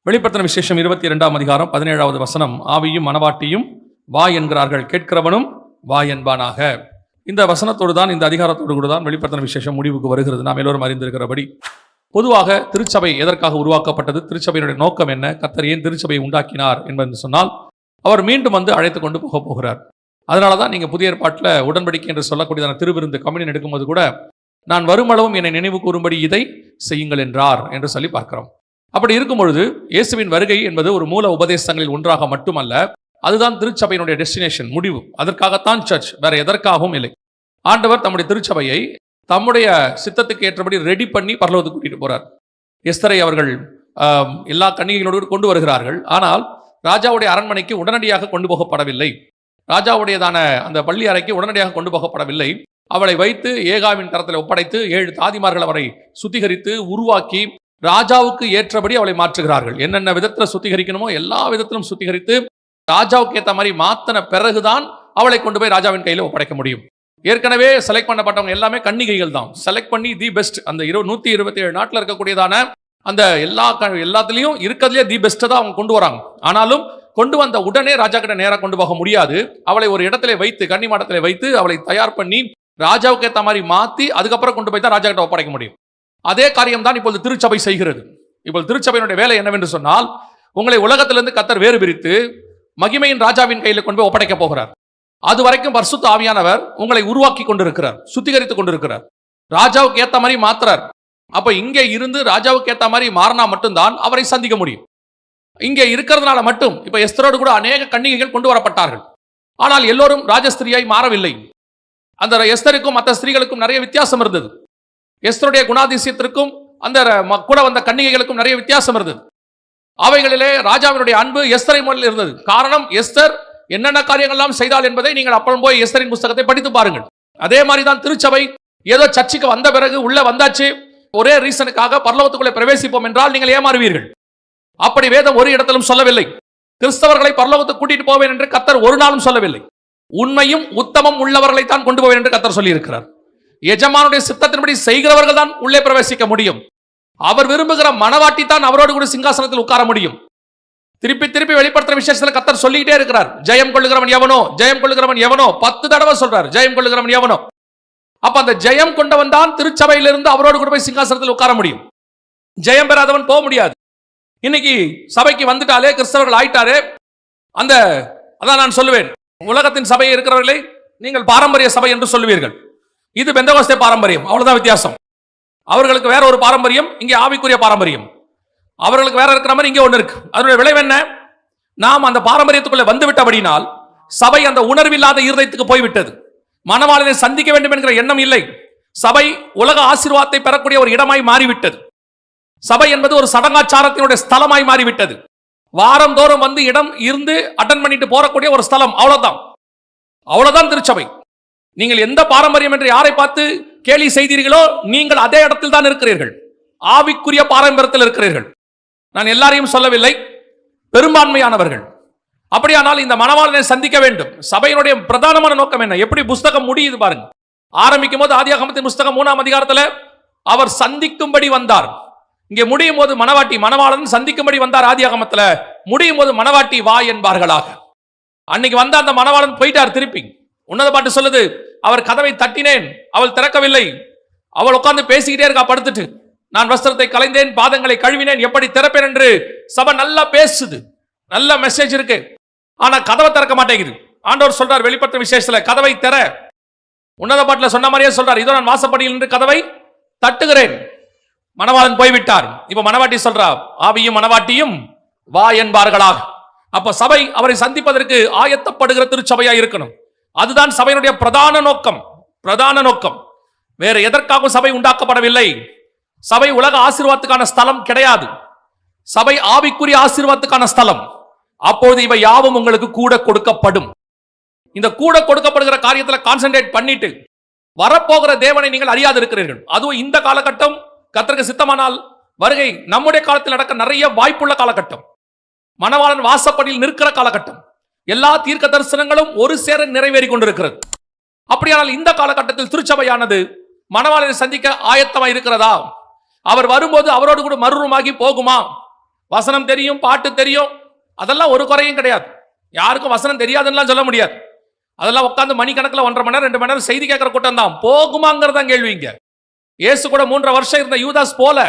வெளிப்படுத்தின விசேஷம் 22ஆம் அதிகாரம் 17வது வசனம். ஆவியும் மனவாட்டியும் வா என்கிறார்கள், கேட்கிறவனும் வா என்பானாக. இந்த வசனத்தோடு தான், இந்த அதிகாரத்தோடு கூட தான் வெளிப்படுத்தின விசேஷம் முடிவுக்கு வருகிறது. நாம் எல்லோரும் அறிந்திருக்கிறபடி பொதுவாக திருச்சபை எதற்காக உருவாக்கப்பட்டது, திருச்சபையினுடைய நோக்கம் என்ன, கர்த்தர் ஏன் திருச்சபையை உண்டாக்கினார் என்பது சொன்னால், அவர் மீண்டும் வந்து அழைத்து கொண்டு போகிறார். அதனால தான் நீங்கள் புதிய ஏற்பாட்டில் உடன்படிக்கை என்று சொல்லக்கூடியதான திருவிருந்து கம்யூனியன் எடுக்கும்போது கூட, நான் வருமளவும் என்னை நினைவு கூறும்படி இதை செய்யுங்கள் என்றார் என்று சொல்லி பார்க்கிறோம். அப்படி இருக்கும் பொழுது இயேசுவின் வருகை என்பது ஒரு மூல உபதேசங்களில் ஒன்றாக மட்டுமல்ல, அதுதான் திருச்சபையினுடைய டெஸ்டினேஷன், முடிவு. அதற்காகத்தான் சர்ச், வேற எதற்காகவும் இல்லை. ஆண்டவர் தம்முடைய திருச்சபையை தம்முடைய சித்தத்துக்கு ஏற்றபடி ரெடி பண்ணி பரலோகத்துக்கு கூட்டிட்டு போறார். எஸ்தரை அவர்கள் எல்லா கன்னிகைகளோடு கொண்டு வருகிறார்கள். ஆனால் ராஜாவுடைய அரண்மனைக்கு உடனடியாக கொண்டு போகப்படவில்லை. ராஜாவுடையதான அந்த பள்ளி அறைக்கு உடனடியாக கொண்டு போகப்படவில்லை. அவளை வைத்து ஏகாவின் கரத்தில் ஒப்படைத்து 7 தாதிமார்கள் அவரை சுத்திகரித்து உருவாக்கி ராஜாவுக்கு ஏற்றபடி அவளை மாற்றுகிறார்கள். என்னென்ன விதத்தில் சுத்திகரிக்கணுமோ எல்லா விதத்திலும் சுத்திகரித்து ராஜாவுக்கு ஏற்ற மாதிரி மாத்தின பிறகுதான் அவளை கொண்டு போய் ராஜாவின் கையில் ஒப்படைக்க முடியும். ஏற்கனவே செலக்ட் பண்ணப்பட்டவங்க எல்லாமே கன்னிகைகள் தான். செலக்ட் பண்ணி தி பெஸ்ட், அந்த 127 நாட்டில் இருக்கக்கூடியதான அந்த எல்லாத்துலேயும் இருக்கிறதுலே தி பெஸ்ட்டை தான் அவங்க கொண்டு வராங்க. ஆனாலும் கொண்டு வந்த உடனே ராஜா கிட்ட நேராக கொண்டு போக முடியாது. அவளை ஒரு இடத்துல வைத்து, கன்னி மாடத்தில் வைத்து அவளை தயார் பண்ணி ராஜாவுக்கு ஏற்ற மாதிரி மாற்றி அதுக்கப்புறம் கொண்டு போய் தான் ராஜா கிட்ட ஒப்படைக்க முடியும். அதே காரியம் தான் இப்பொழுது திருச்சபை செய்கிறது. இப்பொழுது திருச்சபையினுடைய வேலை என்னவென்று சொன்னால், உங்களை உலகத்திலிருந்து கர்த்தர் வேறு பிரித்து மகிமையின் ராஜாவின் கையில் கொண்டு போய் ஒப்படைக்க போகிறார். அது வரைக்கும் பரிசுத்த ஆவியானவர் உங்களை உருவாக்கி கொண்டிருக்கிறார், சுத்திகரித்துக் கொண்டிருக்கிறார், ராஜாவுக்கு ஏற்ற மாதிரி மாத்துறார். அப்ப இங்கே இருந்து ராஜாவுக்கு ஏற்ற மாதிரி மாறினா மட்டும்தான் அவரை சந்திக்க முடியும். இங்கே இருக்கிறதுனால மட்டும், இப்ப எஸ்தரோடு கூட அநேக கன்னிகைகள் கொண்டு வரப்பட்டார்கள். ஆனால் எல்லோரும் ராஜஸ்திரியாய் மாறவில்லை. அந்த எஸ்தருக்கும் மற்ற ஸ்திரீகளுக்கும் நிறைய வித்தியாசம் இருந்தது. எஸ்தருடைய குணாதிசயத்திற்கும் அந்த கூட வந்த கன்னிகைகளுக்கும் நிறைய வித்தியாசம் இருந்தது. அவைகளிலே ராஜாவினுடைய அன்பு எஸ்தரை முதலில் இருந்தது. காரணம், எஸ்தர் என்னென்ன காரியங்கள்லாம் செய்தால் என்பதை நீங்கள் அப்புறம் போய் எஸ்தரின் புஸ்தகத்தை படித்து பாருங்கள். அதே மாதிரி தான் திருச்சபை. ஏதோ சர்ச்சுக்கு வந்த பிறகு உள்ள வந்தாச்சு, ஒரே ரீசனுக்காக பரலோகத்துக்குள்ளே பிரவேசிப்போம் என்றால் நீங்கள் ஏமாறுவீர்கள். அப்படி வேதம் ஒரு இடத்திலும் சொல்லவில்லை. கிறிஸ்தவர்களை பரலோகத்துக்கு கூட்டிட்டு போவேன் என்று கர்த்தர் ஒரு நாளும் சொல்லவில்லை. உண்மையும் உத்தமம் உள்ளவர்களை தான் கொண்டு போவேன் என்று கர்த்தர் சொல்லி இருக்கிறார். எஜமானுடைய சித்தத்தின்படி செய்கிறவர்கள் தான் உள்ளே பிரவேசிக்க முடியும். அவர் விரும்புகிற மனவாட்டி தான் அவரோடு கூட சிங்காசனத்தில் உட்கார முடியும். திருப்பி திருப்பி வெளிப்படுத்துற விசேஷத்தில் கர்த்தர் சொல்லிக்கிட்டே இருக்கிறார். ஜெயம் கொள்ளுகிறவன் எவனோ, ஜெயம் கொள்ளுகிறவன் எவனோ, 10 தடவை சொல்றார் ஜெயம் கொள்ளுகிறவன் எவனோ. அப்ப அந்த ஜெயம் கொண்டவன் தான் திருச்சபையிலிருந்து அவரோடு கூட போய் சிங்காசனத்தில் உட்கார முடியும். ஜெயம் பெறாதவன் போக முடியாது. இன்னைக்கு சபைக்கு வந்துட்டாலே கிறிஸ்தவர்கள் ஆயிட்டாரே, அதான் நான் சொல்லுவேன், உலகத்தின் சபை இருக்கிறவர்களை நீங்கள் பாரம்பரிய சபை என்று சொல்லுவீர்கள். இது பெந்தகோஸ்தே பாரம்பரியம், அவ்வளவுதான் வித்தியாசம். அவர்களுக்கு வேற ஒரு பாரம்பரியம், இங்கே ஆவிக்குரிய பாரம்பரியம். அவர்களுக்கு வேற இருக்கிற மாதிரி இங்கே ஒன்று இருக்கு. அதனுடைய விளைவு என்ன? நாம் அந்த பாரம்பரியத்துக்குள்ள வந்து விட்டபடினால் சபை அந்த உணர்வில்லாத இருதயத்துக்கு போய்விட்டது. மணவாளனை சந்திக்க வேண்டும் என்கிற எண்ணம் இல்லை. சபை உலக ஆசீர்வாதத்தை பெறக்கூடிய ஒரு இடமாய் மாறிவிட்டது. சபை என்பது ஒரு சடங்காச்சாரத்தினுடைய ஸ்தலமாய் மாறிவிட்டது. வாரந்தோறும் வந்து இடம் இருந்து அட்டன் பண்ணிட்டு போறக்கூடிய ஒரு ஸ்தலம், அவ்வளவுதான் திருச்சபை. நீங்கள் எந்த பாரம்பரியம் என்று யாரை பார்த்து கேலி செய்தீர்களோ நீங்கள் அதே இடத்தில் தான் இருக்கிறீர்கள். ஆவிக்குரிய பாரம்பரியத்தில் இருக்கிறீர்கள். நான் எல்லாரையும் சொல்லவில்லை, பெரும்பான்மையானவர்கள். அப்படியானால் இந்த மணவாளனை சந்திக்க வேண்டும். சபையினுடைய பிரதானமான நோக்கம் என்ன? எப்படி புஸ்தகம் முடியுது பாருங்க. ஆரம்பிக்கும் போது ஆதியாகமத்தின் புஸ்தகம் 3ஆம் அதிகாரத்தில் அவர் சந்திக்கும்படி வந்தார். இங்கே முடியும் போது மணவாளன் சந்திக்கும்படி வந்தார். ஆதியாகமத்தில் முடியும் போது மணவாட்டி வா என்பார்களாக. அன்னைக்கு வந்த அந்த மணவாளன் போயிட்டார். திருப்பி உன்னத பாட்டு சொல்லுது, அவர் கதவை தட்டினேன், அவள் திறக்கவில்லை. அவள் உட்கார்ந்து பேசிக்கிட்டே இருக்கா படுத்துட்டு. நான் வஸ்திரத்தை களைந்தேன், பாதங்களை கழுவினேன், எப்படி திறப்பேன் என்று சபை நல்லா பேசுது, நல்ல மெசேஜ் இருக்கு. ஆனா கதவை திறக்க மாட்டேங்குது. ஆண்டவர் சொல்றார் வெளிப்படுத்தின விசேஷத்துல, கதவை திற. உன்னத பாட்டுல சொன்ன மாதிரியே சொல்றார், இதோ நான் வாசப்படியில் நின்று கதவை தட்டுகிறேன். மணவாளன் போய்விட்டார். இப்ப மணவாட்டி சொல்றா, ஆவியும் மணவாட்டியும் வா என்பார்களாக. அப்ப சபை அவரை சந்திப்பதற்கு ஆயத்தப்படுகிற திருச்சபையா இருக்கணும். அதுதான் சபையினுடைய பிரதான நோக்கம். வேற எதற்காகவும் சபை உண்டாக்கப்படவில்லை. சபை உலக ஆசீர்வாதத்துக்கான ஸ்தலம் கிடையாது. சபை ஆவிக்குரிய ஆசீர்வாதத்துக்கான ஸ்தலம். அப்பொழுது இவை யாவும் உங்களுக்கு கூட கொடுக்கப்படும். இந்த கூட கொடுக்கப்படுகிற காரியத்தில் கான்சென்ட்ரேட் பண்ணிட்டு வரப்போகிற தேவனை நீங்கள் அறியாது இருக்கிறீர்கள். அதுவும் இந்த காலகட்டம் கர்த்தருக்கு சித்தமானால் வருகை நம்முடைய காலத்தில் நடக்க நிறைய வாய்ப்புள்ள காலகட்டம். மணவாளன் வாசப்படியில் நிற்கிற காலகட்டம். எல்லா தீர்க்க தரிசனங்களும் ஒரு சேர நிறைவேறி கொண்டிருக்கிறது. அப்படியானால் இந்த காலகட்டத்தில் திருச்சபையானது மணவாளனை சந்திக்க ஆயத்தமாக இருக்கிறதா? அவர் வரும்போது அவரோடு கூட மறுரூபமாகி போகுமா? வசனம் தெரியும், பாட்டு தெரியும், அதெல்லாம் ஒரு குறையும் கிடையாது. யாருக்கும் வசனம் தெரியாதுன்னு சொல்ல முடியாது. அதெல்லாம் உட்காந்து மணிக்கணக்கில் 1.5 மணி நேரம் 2 மணி நேரம் செய்தி கேட்கிற கூட்டம் தான். போகுமாங்கிறதான் கேள்விங்க. இயேசு கூட 3.5 வருஷம் இருந்த யூதாஸ் போல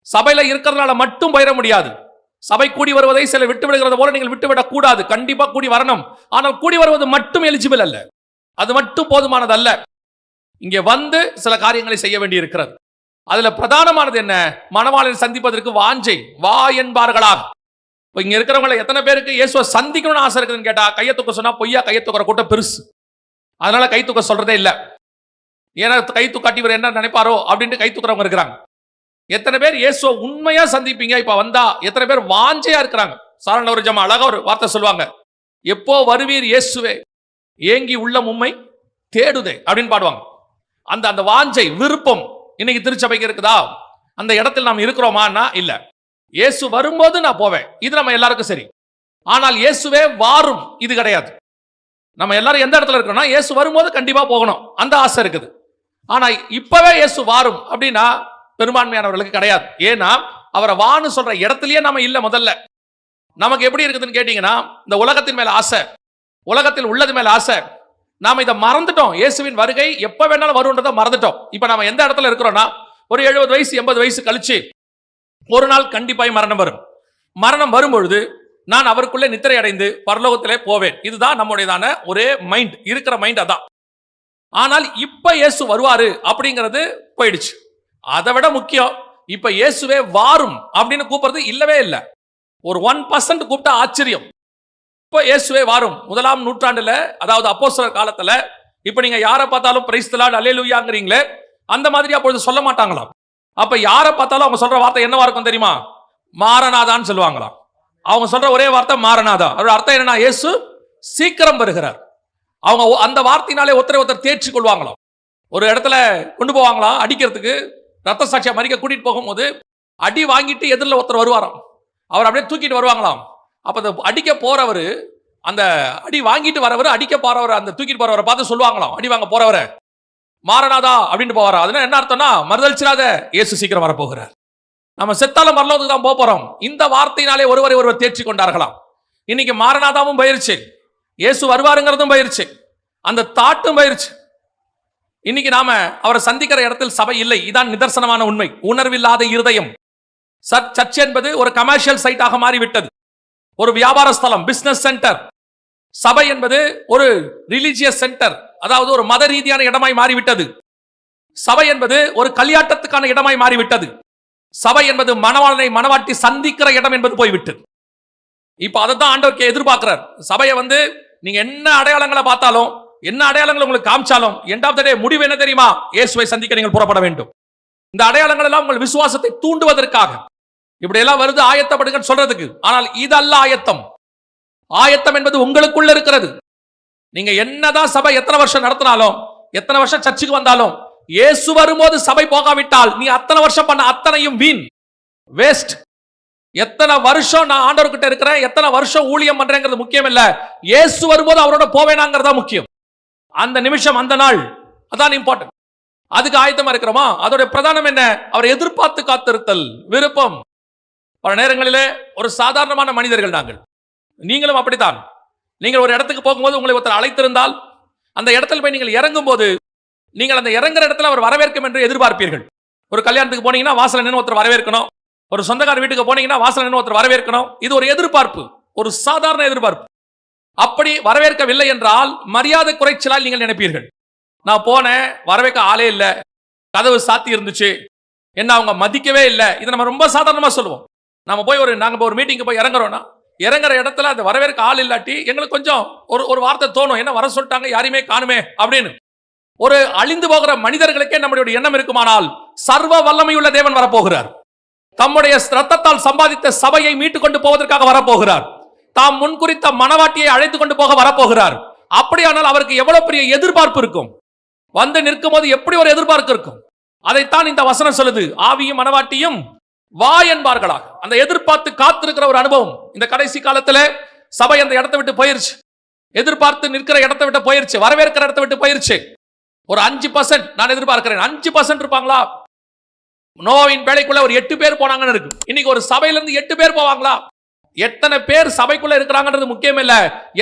சபையில இருக்கிறதுனால மட்டும் போயிட முடியாது. சபை கூடி வருவதை சில விட்டு விடுகிறது போல நீங்கள் விட்டுவிடக் கூடாது. கண்டிப்பா கூடி வரணும். ஆனால் கூடி வருவது மட்டும் எலிஜிபிள் அல்ல, அது மட்டும் போதுமானது அல்ல. இங்கே வந்து சில காரியங்களை செய்ய வேண்டி இருக்கிறது. அதுல பிரதானமானது என்ன? மணவாளனை சந்திப்பதற்கு வாஞ்சை, வா என்பார்களாக. இப்போ இங்க இருக்கிறவங்களை எத்தனை பேருக்கு இயேசுவை சந்திக்கணும்னு ஆசை இருக்குதுன்னு கேட்டா, கையை தூக்க சொன்னா பொய்யா கையை தூக்குற கூட்டம் பெருசு. அதனால கை தூக்க சொல்றதே இல்லை. ஏன்னா கை தூக்காட்டி இவர் என்ன நினைப்பாரோ அப்படின்ட்டு கை தூக்குறவங்க இருக்கிறாங்க. எத்தனை பேர் இயேசுவை உண்மையா சந்திப்பீங்க? இப்ப வந்தா எத்தனை பேர் வாஞ்சையா இருக்கிறாங்க? சாரண ஒரு ஜமா அழகா ஒரு வார்த்தை சொல்லுவாங்க, எப்போ வருவீர் இயேசுவே, ஏங்கி உள்ளம் உம்மை தேடுதே அப்படின்னு பாடுவாங்க. அந்த அந்த வாஞ்சை, விருப்பம் இன்னைக்கு திருச்சபைக்கு இருக்குதா? அந்த இடத்தில் நாம் இருக்கிறோமான்னா இல்ல. இயேசு வரும்போது நான் போவேன், இது நம்ம எல்லாருக்கும் சரி. ஆனால் இயேசுவே வாரும் இது கிடையாது. நம்ம எல்லாரும் எந்த இடத்துல இருக்கோம்னா இயேசு வரும்போது கண்டிப்பா போகணும், அந்த ஆசை இருக்குது. ஆனா இப்பவே இயேசு வாரும் அப்படின்னா பெரும்பான்மையானவர்களுக்கு கிடையாது. ஏன்னா அவரை வான்னு சொல்ற இடத்துலயே நம்ம இல்ல. முதல்ல நமக்கு எப்படி இருக்குதுன்னு கேட்டீங்கன்னா, இந்த உலகத்தின் மேல ஆசை, உலகத்தில் உள்ளது மேல ஆசை. நாம இதை மறந்துட்டோம். இயேசுவின் வருகை எப்ப வேணாலும் வரும்ன்றதை மறந்துட்டோம். இப்ப நம்ம எந்த இடத்துல இருக்கிறோம்னா, ஒரு 70 வயசு 80 வயசு கழிச்சு ஒரு நாள் கண்டிப்பாய் மரணம் வரும். மரணம் வரும்பொழுது நான் அவருக்குள்ளே நித்திரை அடைந்து பரலோகத்திலே போவேன். இதுதான் நம்முடையதான ஒரே மைண்ட், இருக்கிற மைண்ட் அதான். ஆனால் இப்ப இயேசு வருவாரு அப்படிங்கிறது போயிடுச்சு. அதை விட முக்கியம், இப்ப இயேசுவே வாரும் அப்படின்னு கூப்பிடுறது இல்லவே இல்லை. ஒரு 1% கூப்பிட்டா ஆச்சரியம். இப்ப இயேசுவே வாரும். 1ஆம் நூற்றாண்டுல, அதாவது அப்போஸ்தலர் காலத்துல, இப்ப நீங்க யாரை பார்த்தாலும் பிரைஸ் தி லார்ட் அல்லேலூயாங்கறீங்களே, அந்த மாதிரி அப்பொழுது சொல்ல மாட்டாங்களாம். அப்ப யாரை பார்த்தாலும் அவங்க சொல்ற வார்த்தை என்னவா இருக்கும் தெரியுமா? மாரநாதான்னு சொல்லுவாங்களாம். அவங்க சொல்ற ஒரே வார்த்தை மாரநாதா. அதோட அர்த்தம் என்னன்னா, இயேசு சீக்கிரம் வருகிறார். அவங்க அந்த வார்த்தையினாலே ஒருத்தர் தேர்ச்சி கொள்வாங்களாம். ஒரு இடத்துல கொண்டு போவாங்களாம் அடிக்கிறதுக்கு, ரத்த சாட்சியா மறிக்க கூட்டிட்டு போகும்போது அடி வாங்கிட்டு எதிரில் ஒருத்தர் வருவாராம். அவர் அப்படியே தூக்கிட்டு வருவாங்களாம். அப்ப அந்த அடிக்க போறவர், அந்த அடி வாங்கிட்டு வரவர், அடிக்க போறவர், அந்த தூக்கிட்டு போறவரை பார்த்து சொல்லுவாங்களாம், அடி வாங்க போறவரை மாரநாதா அப்படின்னு போவாரா. அதுனா என்ன அர்த்தம்னா, மறுதளிச்சிடாத, இயேசு சீக்கிரம் வரப்போகிறார். நம்ம செத்தாலும் மரணத்துக்கு தான் போறோம். இந்த வார்த்தையினாலே ஒருவர் தேர்ச்சி கொண்டார்களாம். இன்னைக்கு மாரநாதாவும் பயிற்சி, இயேசு வருவாருங்கிறதும் பயிற்சி, அந்த தாட்டும் பயிற்சி. இன்னைக்கு நாம அவரை சந்திக்கிற இடத்தில் சபை இல்லை. இதான் நிதர்சனமான உண்மை. உணர்வில்லாத இருதயம். சர்ச் என்பது ஒரு கமர்ஷியல் சைட்டாக மாறிவிட்டது, ஒரு வியாபார ஸ்தலம், பிசினஸ் சென்டர். சபை என்பது ஒரு ரிலிஜியஸ் சென்டர், அதாவது ஒரு மத ரீதியான இடமாய் மாறிவிட்டது. சபை என்பது ஒரு கல்யாட்டத்துக்கான இடமாய் மாறிவிட்டது. சபை என்பது மணவாளனை மணவாட்டி சந்திக்கிற இடம் என்பது போய்விட்டது. இப்ப அதை தான் ஆண்டவர் எதிர்பார்க்கிறார். சபையை நீங்க என்ன அடையாளங்களை பார்த்தாலும், என்ன அடையாளங்களை உங்களுக்கு காமிச்சாலும், எண்ட் ஆஃப் தி டே முடிவு என்ன தெரியுமா? இயேசுவை சந்திக்க நீங்கள் புறப்பட வேண்டும். இந்த அடையாளங்கள் எல்லாம் உங்கள் விசுவாசத்தை தூண்டுவதற்காக இப்படி எல்லாம் வருது, ஆயத்தப்படுங்க சொல்றதுக்கு. ஆனால் இதல்ல ஆயத்தம். ஆயத்தம் என்பது உங்களுக்குள்ள இருக்கிறது. நீங்க என்னதான் சபை எத்தனை வருஷம் நடத்தினாலும், எத்தனை வருஷம் சர்ச்சுக்கு வந்தாலும், இயேசு வரும்போது சபை போகாவிட்டால் நீ அத்தனை வருஷம் பண்ண அத்தனையும் வீண், வேஸ்ட். எத்தனை வருஷம் நான் ஆண்டவர்கிட்ட இருக்கிறேன், எத்தனை வருஷம் ஊழியம் பண்றேங்கிறது முக்கியம் இல்ல, இயேசு வரும்போது அவரோட போவேனாங்கிறதா முக்கியம். அந்த நிமிஷம், அந்த நாள், அதான் இம்பார்ட்டன்ட். அதுக்கு ஆயத்தமா இருக்கிறோமா? அதோட பிரதானம் என்ன? அவரை எதிர்பார்த்து காத்திருத்தல், விருப்பம். பல நேரங்களிலே ஒரு சாதாரணமான மனிதர்கள் நாங்கள், நீங்களும் அப்படித்தான். நீங்கள் ஒரு இடத்துக்கு போகும்போது உங்களை ஒருத்தர் அழைத்திருந்தால், அந்த இடத்துல போய் நீங்கள் இறங்கும் போது, நீங்கள் அந்த இறங்குற இடத்துல அவர் வரவேற்கும் என்று எதிர்பார்ப்பீர்கள். ஒரு கல்யாணத்துக்கு போனீங்கன்னா வாசல் நின்று ஒருத்தர் வரவேற்கணும். ஒரு சொந்தக்கார வீட்டுக்கு போனீங்கன்னா வாசல் நின்று ஒருத்தர் வரவேற்கணும். இது ஒரு எதிர்பார்ப்பு, ஒரு சாதாரண எதிர்பார்ப்பு. அப்படி வரவேற்கவில்லை என்றால் மரியாதை குறைச்சலால் நீங்கள் நினைப்பீர்கள். நான் போனேன், வரவேற்க ஆளே இல்லை, கதவு சாத்தி இருந்துச்சு, என்ன அவங்க மதிக்கவே இல்லை. இதை நம்ம ரொம்ப சாதாரணமா சொல்லுவோம். நம்ம போய் நாங்க ஒரு மீட்டிங்கு போய் இறங்குறோம்னா, இறங்குற இடத்துல அந்த வரவேற்க ஆள் இல்லாட்டி எங்களுக்கு கொஞ்சம் ஒரு வார்த்தை தோணும், என்ன வர சொல்லிட்டாங்க, யாரையுமே காணுமே அப்படின்னு. ஒரு அழிந்து போகிற மனிதர்களுக்கே நம்முடைய எண்ணம் இருக்குமானால், சர்வ வல்லமையுள்ள தேவன் வரப்போகிறார். தம்முடைய ரத்தத்தால் சம்பாதித்த சபையை மீட்டுக் கொண்டு போவதற்காக வரப்போகிறார். தாம் முன்குறித்த மணவாட்டியை அழைத்துக் கொண்டு போக வரப்போகிறார். அப்படியானால் அவருக்கு எவ்வளவு பெரிய எதிர்பார்ப்பு இருக்கும், வந்து நிற்கும் போது எப்படி ஒரு எதிர்பார்ப்பு இருக்கும். அதைத்தான் இந்த வசனம் சொல்லுது, ஆவியும் மணவாட்டியும் வா என்பார்களாக. அந்த எதிர்பார்த்து காத்திருக்கிற ஒரு அனுபவம் இந்த கடைசி காலத்துல சபை அந்த இடத்தை விட்டு போயிருச்சு. எதிர்பார்த்து நிற்கிற இடத்தை விட்டு போயிருச்சு, வரவேற்கிற இடத்தை விட்டு போயிருச்சு. ஒரு 5% நான் எதிர்பார்க்கிறேன். 5% இருப்பாங்களா? நோவாவின் வேலைக்குள்ள ஒரு 8 பேர் போனாங்கன்னு இருக்கு. இன்னைக்கு ஒரு சபையில இருந்து 8 பேர் போவாங்களா? எத்தனை பேர் சபைக்குள்ள இருக்கிறாங்கன்றது முக்கியம் இல்ல,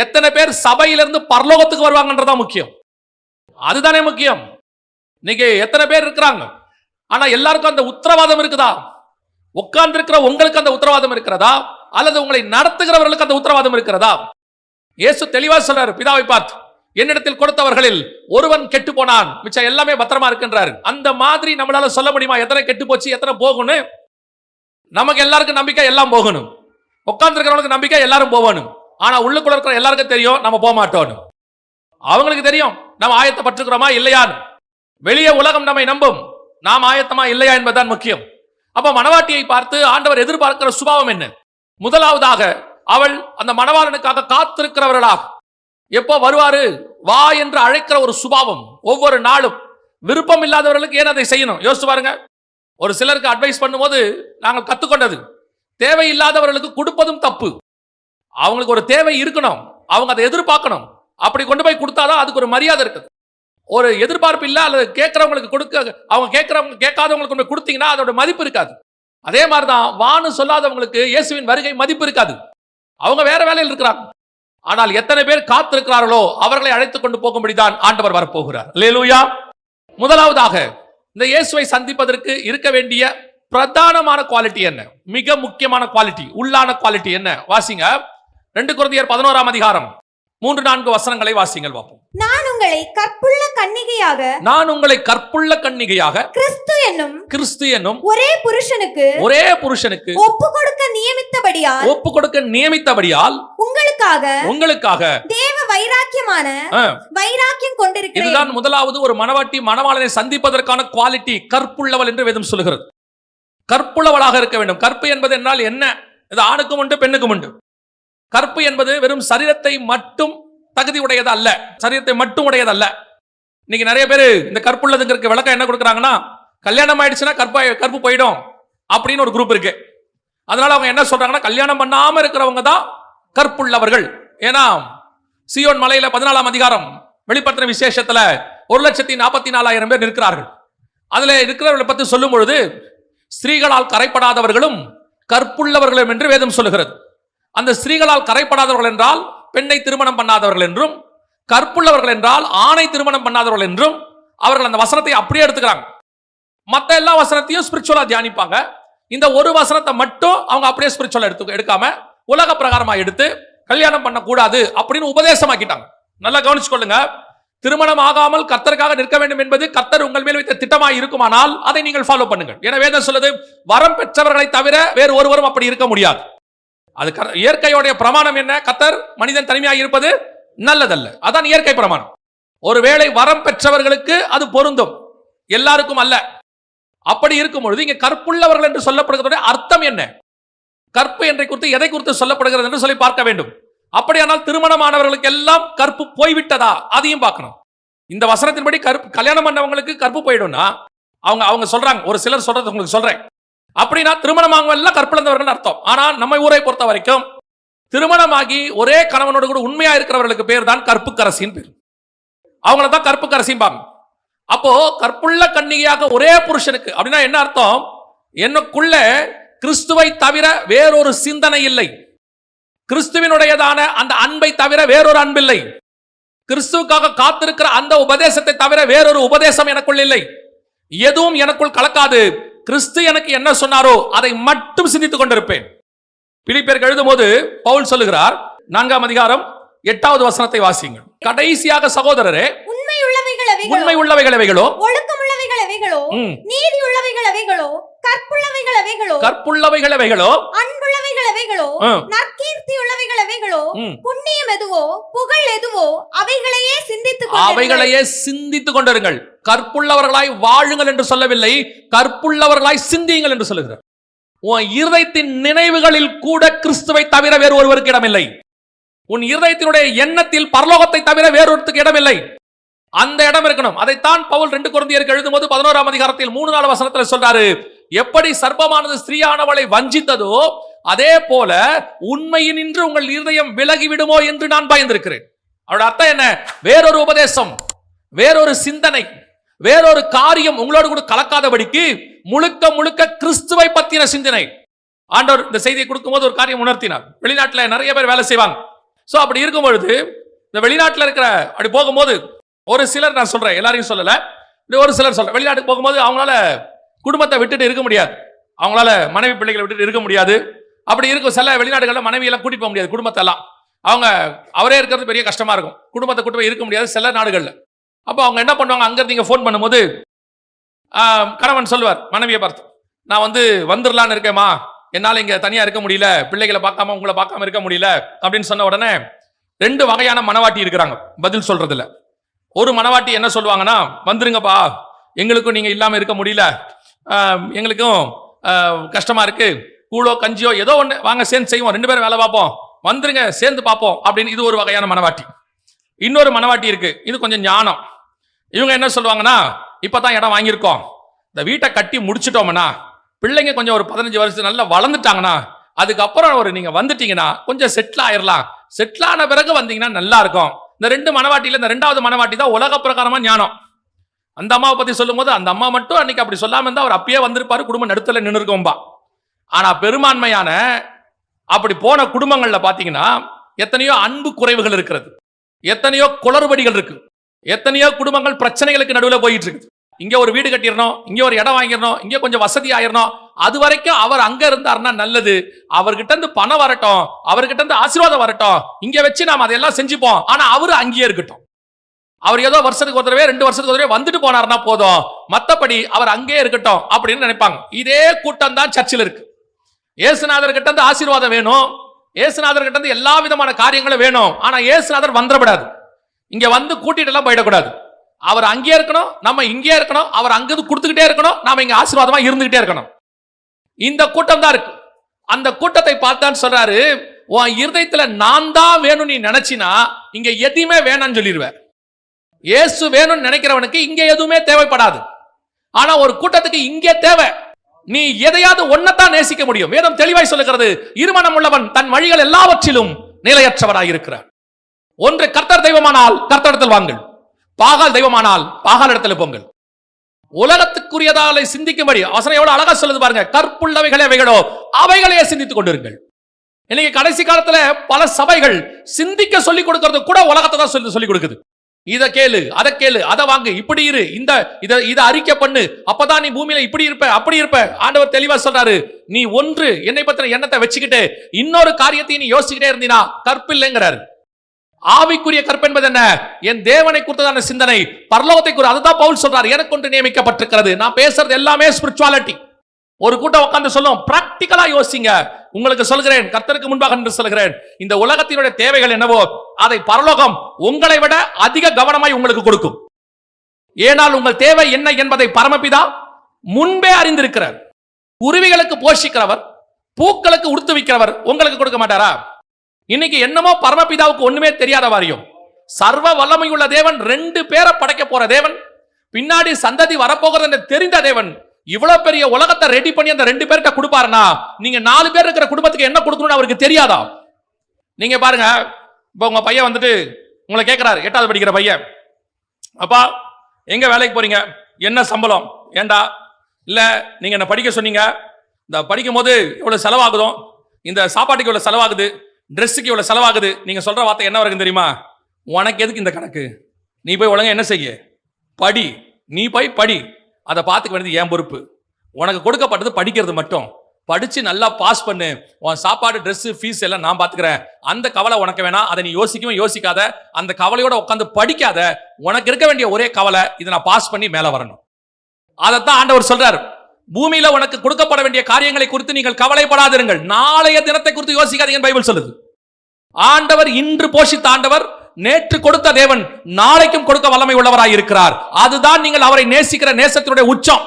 எத்தனை பேர் சபையிலிருந்து பரலோகத்துக்கு வருவாங்கன்றதா முக்கியம். அதுதானே முக்கியம். இன்னைக்கு எத்தனை பேர் இருக்கிறாங்க, ஆனா எல்லாருக்கும் அந்த உத்தரவாதம் இருக்குதா? உட்கார்ந்து இருக்கிற உங்களுக்கு அந்த உத்தரவாதம் இருக்கிறதா, அல்லது உங்களை நடத்துகிறவர்களுக்கு அந்த உத்தரவாதம் இருக்கிறதா? இயேசு தெளிவா சொல்றாரு, பிதாவை பார்த்து, என்னிடத்தில் கொடுத்தவர்களில் ஒருவன் கெட்டு போனான், மிச்சம் எல்லாமே பத்திரமா இருக்குன்றாரு. அந்த மாதிரி நம்மளால சொல்ல முடியுமா எத்தனை கெட்டு போச்சு எத்தனை போகணும்? நமக்கு எல்லாருக்கும் நம்பிக்கை எல்லாம் போகணும், உட்கார்ந்து இருக்கிறவங்களுக்கு நம்பிக்கை எல்லாரும் போகணும். ஆனா உள்ளுக்குள்ள இருக்கிற எல்லாருக்கும் தெரியும் நம்ம போக மாட்டோம். அவங்களுக்கு தெரியும் நம்ம ஆயத்தப்பட்டிருக்கிறோமா இல்லையான்னு. வெளியே உலகம் நம்மை நம்பும், நாம் ஆயத்தமா இல்லையா என்பதுதான் முக்கியம். அப்ப மணவாட்டியை பார்த்து ஆண்டவர் எதிர்பார்க்கிற சுபாவம் என்ன? முதலாவதாக அவள் அந்த மணவாளனுக்காக காத்திருக்கிறவர்களாக, எப்போ வருவாரு வா என்று அழைக்கிற ஒரு சுபாவம். ஒவ்வொரு நாளும் விருப்பம் இல்லாதவர்களுக்கு ஏன் அதை செய்யணும் யோசிச்சு பாருங்க. ஒரு சிலருக்கு அட்வைஸ் பண்ணும்போது நாங்கள் கத்துக்கொண்டது, தேவையில்லாதவர்களுக்கு கொடுப்பதும் தப்பு. அவங்களுக்கு ஒரு தேவை இருக்கணும், அவங்க அதை எதிர்பார்க்கணும். அப்படி கொண்டு போய் கொடுத்தாதான் அதுக்கு ஒரு மரியாதை இருக்குது. ஒரு எதிர்பார்ப்பு இல்ல, அல்லது கேட்கிறவங்களுக்கு கொடுக்க, அவங்க கேட்கிறவங்க கேட்காதவங்களுக்கு கொண்டு போய் கொடுத்தீங்கன்னா அதோட மதிப்பு இருக்காது. அதே மாதிரிதான் வான்னு சொல்லாதவங்களுக்கு இயேசுவின் வருகை மதிப்பு இருக்காது. அவங்க வேற வேலையில் இருக்கிறாங்க. ஆனால் எத்தனை பேர் காத்திருக்கிறார்களோ அவர்களை அழைத்துக் கொண்டு போகும்படிதான் ஆண்டவர் வரப்போகிறார். அல்லேலூயா. முதலாவதாக இந்த இயேசுவை சந்திப்பதற்கு இருக்க வேண்டிய பிரதானமான குவாலிட்டி என்ன? மிக முக்கியமான குவாலிட்டி, உள்ளான குவாலிட்டி என்ன? வாசிங்க 2 கொரிந்தியர் 11ஆம் அதிகாரம் 3-4 வசனங்களை வாசிங்கள் பார்ப்போம். நான் உங்களை கற்புள்ள கன்னிகையாக கிறிஸ்து என்னும் ஒரே புருஷனுக்கு ஒப்பு கொடுக்க நியமித்தபடியால் உங்களுக்காக தேவ வைராக்கியம் கொண்டிருக்கிறேன். இதுதான் முதலாவது ஒரு மணவாட்டி மணவாளனை சந்திப்பதற்கான குவாலிட்டி, கற்புள்ளவள் என்று வேதம் சொல்லுகிறது. கற்புள்ளவளாக இருக்க வேண்டும். கற்பு என்பது என்னால் என்ன? இது ஆணுக்கும் உண்டு பெண்ணுக்கும் உண்டு. கற்பு என்பது வெறும் சரீரத்தை மட்டும் தகுதி உடையது அல்ல, சரீரத்தை மட்டும் உடையது அல்ல. இன்னைக்கு நிறைய பேர் இந்த கற்புள்ளதுங்கிறதுக்கு விளக்கம் என்ன கொடுக்குறாங்கன்னா, கல்யாணம் ஆயிடுச்சுன்னா கற்பு போயிடும் அப்படின்னு ஒரு குரூப் இருக்கு. அதனால அவங்க என்ன சொல்றாங்கன்னா, கல்யாணம் பண்ணாம இருக்கிறவங்க தான் கற்புள்ளவர்கள். ஏன்னா சீயோன் மலையில 14ஆம் அதிகாரம் வெளிப்படுத்தின விசேஷத்துல 1,44,000 பேர் நிற்கிறார்கள். அதுல இருக்கிறவர்களை பத்தி சொல்லும் பொழுது ஸ்திரீகளால் கரைப்படாதவர்களும் கற்புள்ளவர்களும் என்று வேதம் சொல்லுகிறது. அந்த ஸ்திரீகளால் கரைப்படாதவர்கள் என்றால் பெண்ணை திருமணம் பண்ணாதவர்கள் என்றும், கற்புள்ளவர்கள் என்றால் ஆணை திருமணம் பண்ணாதவர்கள் என்றும் அவர்கள் அந்த வசனத்தை அப்படியே எடுத்துக்கிறாங்க. மற்ற எல்லா வசனத்தையும் ஸ்பிரிச்சுவலா தியானிப்பாங்க. இந்த ஒரு வசனத்தை மட்டும் அவங்க அப்படியே ஸ்பிரிச்சுவலா எடுக்காம உலக பிரகாரமா எடுத்து கல்யாணம் பண்ணக்கூடாது அப்படின்னு உபதேசமாக்கிட்டாங்க. நல்லா கவனிச்சுக்கொள்ளுங்க. திருமணம் ஆகாமல் கர்த்தருக்காக நிற்க வேண்டும் என்பது கர்த்தர் உங்கள் மேல் வைத்த திட்டமாய் இருக்குமானால் அதை நீங்கள் ஃபாலோ பண்ணுங்கள். ஏன்னா வேதம் சொல்லுது, வரம் பெற்றவர்களை தவிர வேறு ஒருவரும் அப்படி இருக்க முடியாது. அது இயற்கையோடைய பிரமாணம் என்ன? கர்த்தர் மனிதன் தனிமையாக இருப்பது நல்லதல்ல. அதான் இயற்கை பிரமாணம். ஒருவேளை வரம் பெற்றவர்களுக்கு அது பொருந்தும், எல்லாருக்கும் அல்ல. அப்படி இருக்கும் பொழுது இங்க கற்புள்ளவர்கள் என்று சொல்லப்படுகிறதுடைய அர்த்தம் என்ன? கற்பு என்ற குறித்து எதை குறித்து சொல்லப்படுகிறது என்று சொல்லி பார்க்க வேண்டும். அப்படியானால் திருமணமானவர்களுக்கு எல்லாம் கற்பு போய்விட்டதா? அதையும் பார்க்கணும். இந்த வசனத்தின்படி கல்யாணம் பண்ணவங்களுக்கு கற்பு போயிடும்னா அவங்க சொல்றாங்க, ஒரு சிலர் சொல்றது உங்களுக்கு சொல்றேன். அப்படின்னா திருமணமாக எல்லாம் கற்பிழந்தவர்கள் அர்த்தம். ஆனால் நம்ம ஊரை பொறுத்த வரைக்கும் திருமணமாகி ஒரே கணவனோடு கூட உண்மையா இருக்கிறவர்களுக்கு பேர் தான் கற்புக்கரசின் பேர். அவங்கள தான் கற்புக்கரசிம்பாங்க. அப்போ கற்புள்ள கன்னிகையாக ஒரே புருஷனுக்கு அப்படின்னா என்ன அர்த்தம்? எனக்குள்ள கிறிஸ்துவை தவிர வேறொரு சிந்தனை இல்லை, கிறிஸ்துவினுடையதான அந்த அன்பை தவிர வேறொரு அன்பில்லை, கிறிஸ்துவுக்காக காத்திருக்கிற அந்த உபதேசத்தை தவிர வேறொரு உபதேசம் எனக்குள் இல்லை, எதுவும் எனக்குள் கலக்காது. கிறிஸ்து எனக்கு என்ன சொன்னாரோ அதை மட்டும் சிந்தித்துக் கொண்டிருப்பேன். பிலிப்பியருக்கு எழுதும் போது பவுல் சொல்லுகிறார், 4ஆம் அதிகாரம் 8வது வசனத்தை வாசிங்கள். கடைசியாக சகோதரரே, உண்மை உள்ளவைகள் எவைகளோ, ஒழுக்கமுள்ளவைகள் எவைகளோ, நீதி உள்ளவைகள் எவைகளோ, கற்புள்ளவைகள் எவைகளோ, அன்புள்ளவைகள் எவைகளோ, நற்கீர்த்தி உள்ளவைகள் எவைகளோ, புண்ணியம் எதுவோ, புகழ் எதுவோ அவைகளையே சிந்தித்துக் கொண்டிருங்கள். கற்புள்ளவர்களாய் வாழுங்கள் என்று சொல்லவில்லை, கற்புள்ளவர்களாய் சிந்தியுங்கள் என்று சொல்லுகிறார். உன் இருதயத்தின் நினைவுகளில் கூட கிறிஸ்துவை தவிர வேறு ஒருவருக்கு இடமில்லை. உன் இருதயத்தினுடைய எண்ணத்தில் பரலோகத்தை தவிர வேறொருத்துக்கு இடமில்லை. அந்த இடம் இருக்கணும். அதைத்தான் பவுல் 2 கொரிந்தியருக்கு எழுதும்போது 11ஆம் அதிகாரத்தில் 3-4 வசனத்தில் சொல்றாரு, எப்படி சர்ப்பமானது ஸ்திரீயானவளை வஞ்சித்ததோ அதே போல உண்மையினின்று உங்கள் இருதயம் விலகிவிடுமோ என்று நான் பயந்திருக்கிறேன். அவருடைய அர்த்தம் என்ன? வேறொரு உபதேசம், வேறொரு சிந்தனை, வேறொரு காரியம் உங்களோடு கூட கலக்காதபடிக்கு முழுக்க முழுக்க கிறிஸ்துவை பத்தின சிந்தனை. ஆண்டவர் இந்த செய்தியை கொடுக்கும்போது ஒரு காரியம் உணர்த்தினார். வெளிநாட்டுல நிறைய பேர் வேலை செய்வாங்க. சோ அப்படி இருக்கும் பொழுது இந்த வெளிநாட்டுல இருக்கிற அப்படி போகும்போது ஒரு சிலர், நான் சொல்றேன் எல்லாரையும் சொல்லல, ஒரு சிலர் சொல்றேன், வெளிநாட்டுக்கு போகும்போது அவங்களால குடும்பத்தை விட்டுட்டு இருக்க முடியாது, அவங்களால மனைவி பிள்ளைகளை விட்டுட்டு இருக்க முடியாது. அப்படி இருக்கும் சில வெளிநாடுகளில் மனைவி எல்லாம் கூட்டிட்டு போக முடியாது, குடும்பத்தை எல்லாம் அவங்க அவரே இருக்கிறது பெரிய கஷ்டமா இருக்கும், குடும்பத்தை கூட்டு போய் இருக்க முடியாது சில நாடுகள்ல. அப்போ அவங்க என்ன பண்ணுவாங்க, அங்க இருந்து நீங்க போன் பண்ணும்போது கணவன் சொல்லுவார் மனைவியை பார்த்து, நான் வந்துடலான்னு இருக்கேம்மா, என்னால இங்க தனியா இருக்க முடியல, பிள்ளைகளை பார்க்காம உங்களை பார்க்காம இருக்க முடியல அப்படின்னு சொன்ன உடனே ரெண்டு வகையான மனவாட்டி இருக்கிறாங்க பதில் சொல்றதுல. ஒரு மனவாட்டி என்ன சொல்லுவாங்கன்னா, வந்துருங்கப்பா, எங்களுக்கும் நீங்க இல்லாம இருக்க முடியல, எங்களுக்கும் கஷ்டமா இருக்கு, கூழோ கஞ்சியோ ஏதோ ஒண்ணு வாங்க சேர்ந்து செய்வோம், ரெண்டு பேரும் வேலை பார்ப்போம், வந்துருங்க சேர்ந்து பார்ப்போம் அப்படின்னு. இது ஒரு வகையான மனவாட்டி. இன்னொரு மனவாட்டி இருக்கு, இது கொஞ்சம் ஞானம். இவங்க என்ன சொல்லுவாங்கன்னா, இப்பதான் இடம் வாங்கியிருக்கோம், இந்த வீட்டை கட்டி முடிச்சிட்டோம்னா, பிள்ளைங்க கொஞ்சம் ஒரு 15 வருஷம் நல்லா வளர்ந்துட்டாங்கன்னா, அதுக்கப்புறம் நீங்க வந்துட்டீங்கன்னா கொஞ்சம் செட்டில் ஆயிரலாம், செட்டில் ஆன பிறகு வந்தீங்கன்னா நல்லா இருக்கும். இந்த ரெண்டு மனவாட்டியில இந்த ரெண்டாவது மனவாட்டி தான் உலக பிரகாரமா ஞானம். அந்த அம்மாவை பத்தி சொல்லும் போது அந்த அம்மா மட்டும் அன்னைக்கு அப்படி சொல்லாம இருந்தா அவர் அப்பயே வந்திருப்பாரு, குடும்பம் நடுத்தல நின்று இருக்கோம்பா. ஆனா பெரும்பான்மையான அப்படி போன குடும்பங்கள்ல பாத்தீங்கன்னா எத்தனையோ அன்பு குறைவுகள் இருக்கிறது, எத்தனையோ குளறுபடிகள் இருக்கு, எத்தனையோ குடும்பங்கள் பிரச்சனைகளுக்கு நடுவில் போயிட்டு இருக்குது. இங்க ஒரு வீடு கட்டிடணும், இங்க ஒரு இடம் வாங்கிடணும், இங்க கொஞ்சம் வசதி ஆயிரணும், அது வரைக்கும் அவர் அங்க இருந்தாருன்னா நல்லது, அவர்கிட்ட இருந்து பணம் வரட்டும், அவர்கிட்ட இருந்து ஆசீர்வாதம் வரட்டும், இங்க வச்சு நாம அதெல்லாம் செஞ்சுப்போம், ஆனா அவரு அங்கேயே இருக்கட்டும். அவர் ஏதோ வருஷத்துக்கு ஒரு தடவை 2 வருஷத்துக்கு ஒரு தடவை வந்துட்டு போனார்னா போதும், மத்தபடி அவர் அங்கேயே இருக்கட்டும் அப்படின்னு நினைப்பாங்க. இதே கூட்டம் தான் சர்ச்சில் இருக்கு. இயேசுநாதர் கிட்ட இருந்து ஆசீர்வாதம் வேணும், இயேசுநாதர் கிட்ட இருந்து எல்லா விதமான காரியங்களும் வேணும், ஆனா இயேசுநாதர் வந்துடக்கூடாது, இங்க வந்து கூட்டிட்டு எல்லாம் போயிடக்கூடாது. அவர் அங்கே இருக்கணும், நம்ம இங்கே இருக்கணும், அவர் அங்கிருந்து கொடுத்துக்கிட்டே இருக்கணும், நாம இங்க ஆசீர்வாதமா இருந்துகிட்டே இருக்கணும். இந்த கூட்டம் தான் இருக்கு. அந்த கூட்டத்தை பார்த்தான்னு சொல்றாரு, உன் இருதயத்துல நான் தான் வேணும் நீ நினைச்சினா இங்க எதுவுமே வேணாம்னு சொல்லிடுவேன். இயேசு வேணும்னு நினைக்கிறவனுக்கு இங்க எதுவுமே தேவைப்படாது. ஆனா ஒரு கூட்டத்துக்கு இங்கே தேவை, நீ எதையாவது ஒன்னதான் நேசிக்க முடியும். வேதம் தெளிவாய் சொல்லுகிறது, இருமனம் உள்ளவன் தன் வழிகள் எல்லாவற்றிலும் நிலையற்றவராய் இருக்கிறார். ஒன்று கர்த்தர் தெய்வமானால் கர்த்தரிடத்தில் வாங்கள், பாகால் தெய்வமானால் பாகால் இடத்துல போங்கள். உலகத்துக்குரியதாலை சிந்திக்கும்படி வசனம் எவ்வளவு அழகா சொல்லுது பாருங்க, கற்புள்ளவைகளே அவைகளோ அவைகளையே சிந்தித்துக் கொண்டிருங்கள். இன்னைக்கு கடைசி காலத்துல பல சபைகள் சிந்திக்க சொல்லிக் கொடுக்கிறது கூட உலகத்தை தான் சொல்லிக் கொடுக்குது. இத கேளு, அதை கேளு, அதை வாங்கு, இப்படி இரு, இத அறிக்கை பண்ணு, அப்பதான் நீ பூமியில இப்படி இருப்ப அப்படி இருப்ப. ஆண்டவர் தெளிவா சொல்றாரு, நீ ஒன்று என்னை பத்தின எண்ணத்தை வச்சுக்கிட்டு இன்னொரு காரியத்தையும் நீ யோசிச்சுக்கிட்டே இருந்தீனா கற்பில்லைங்கிறாரு. ஆவிக்குரிய கற்பு என்பது என்ன? என் தேவனை குறித்ததான சிந்தனை, பரலோகத்தை குறித்து. அதுதான் பவுல் சொல்றாரு, எனக்கு ஒன்று நியமிக்கப்பட்டிருக்கிறது. நான் பேசுறது எல்லாமே ஸ்பிரிச்சுவாலிட்டி. ஒரு கூட்டம் உட்கார்ந்து சொல்லும், பிராக்டிகலா யோசிங்க. உங்களுக்கு சொல்கிறேன், கர்த்தருக்கு முன்பாக என்று சொல்கிறேன், இந்த உலகத்தினுடைய தேவைகள் என்னவோ அதை பரலோகம் உங்களை விட அதிக கவனமாய் உங்களுக்கு கொடுக்கும். ஏனால் உங்கள் தேவை என்ன என்பதை பரமபிதா முன்பே அறிந்திருக்கிறார். குருவிகளுக்கு போஷிக்கிறவர், பூக்களுக்கு உடுத்து வைக்கிறவர் உங்களுக்கு கொடுக்க மாட்டாரா? இன்னைக்கு என்னமோ பரமபிதாவுக்கு ஒண்ணுமே தெரியாத வாரியம். சர்வ வல்லமையுள்ள தேவன், 2 பேரை படைக்க போற தேவன், பின்னாடி சந்ததி வரப்போகிறது என்று தெரிந்த தேவன், இவ்வளவு பெரிய உலகத்தை ரெடி பண்ணி அந்த 2 பேர்கிட்ட கொடுப்பாருன்னா நீங்க 4 பேர் இருக்கிற குடும்பத்துக்கு என்ன கொடுக்கணும்னு அவருக்கு தெரியாதா? நீங்க பாருங்க, இப்ப உங்க பையன் உங்களை கேட்கிறாரு, 8வது படிக்கிற பையன், அப்பா எங்க வேலைக்கு போறீங்க, என்ன சம்பளம்? ஏண்டா இல்ல நீங்க என்ன படிக்க சொன்னீங்க, இந்த படிக்கும் போது இவ்வளவு செலவாகுதோ, இந்த சாப்பாட்டுக்கு இவ்வளவு செலவாகுது, ட்ரெஸ்ஸுக்கு இவ்வளவு செலவாகுது. நீங்க சொல்ற வார்த்தை என்ன வரைக்கும் தெரியுமா? உனக்கு எதுக்கு இந்த கணக்கு? நீ போய் ஒழுங்கா என்ன செய்ய, படி, நீ போய் படி, அதை பார்த்துக்க வேண்டியது என் பொறுப்பு. உனக்கு கொடுக்கப்பட்டது படிக்கிறது மட்டும், படிச்சு நல்லா பாஸ் பண்ணு, உன் சாப்பாடு ட்ரெஸ் ஃபீஸ் எல்லாம் நான் பார்த்துக்கிறேன், அந்த கவலை உனக்கு வேணாம், அதை நீ யோசிக்கவும் யோசிக்காத, அந்த கவலையோட உட்காந்து படிக்காத. உனக்கு இருக்க வேண்டிய ஒரே கவலை, இதை நான் பாஸ் பண்ணி மேல வரணும். அதைத்தான் ஆண்டவர் சொல்றார், பூமியில உனக்கு கொடுக்கப்பட வேண்டிய காரியங்களை குறித்து நீங்கள் கவலைப்படாதிருங்கள், நாளைய தினத்தை குறித்து யோசிக்காதீங்க பைபிள் சொல்லுது. ஆண்டவர் இன்று போஷித்த ஆண்டவர், நேற்று கொடுத்த தேவன் நாளைக்கும் கொடுக்க வல்லமை உள்ளவராய் இருக்கிறார். அதுதான் நீங்கள் அவரை நேசிக்கிற நேசத்தினுடைய உச்சம்.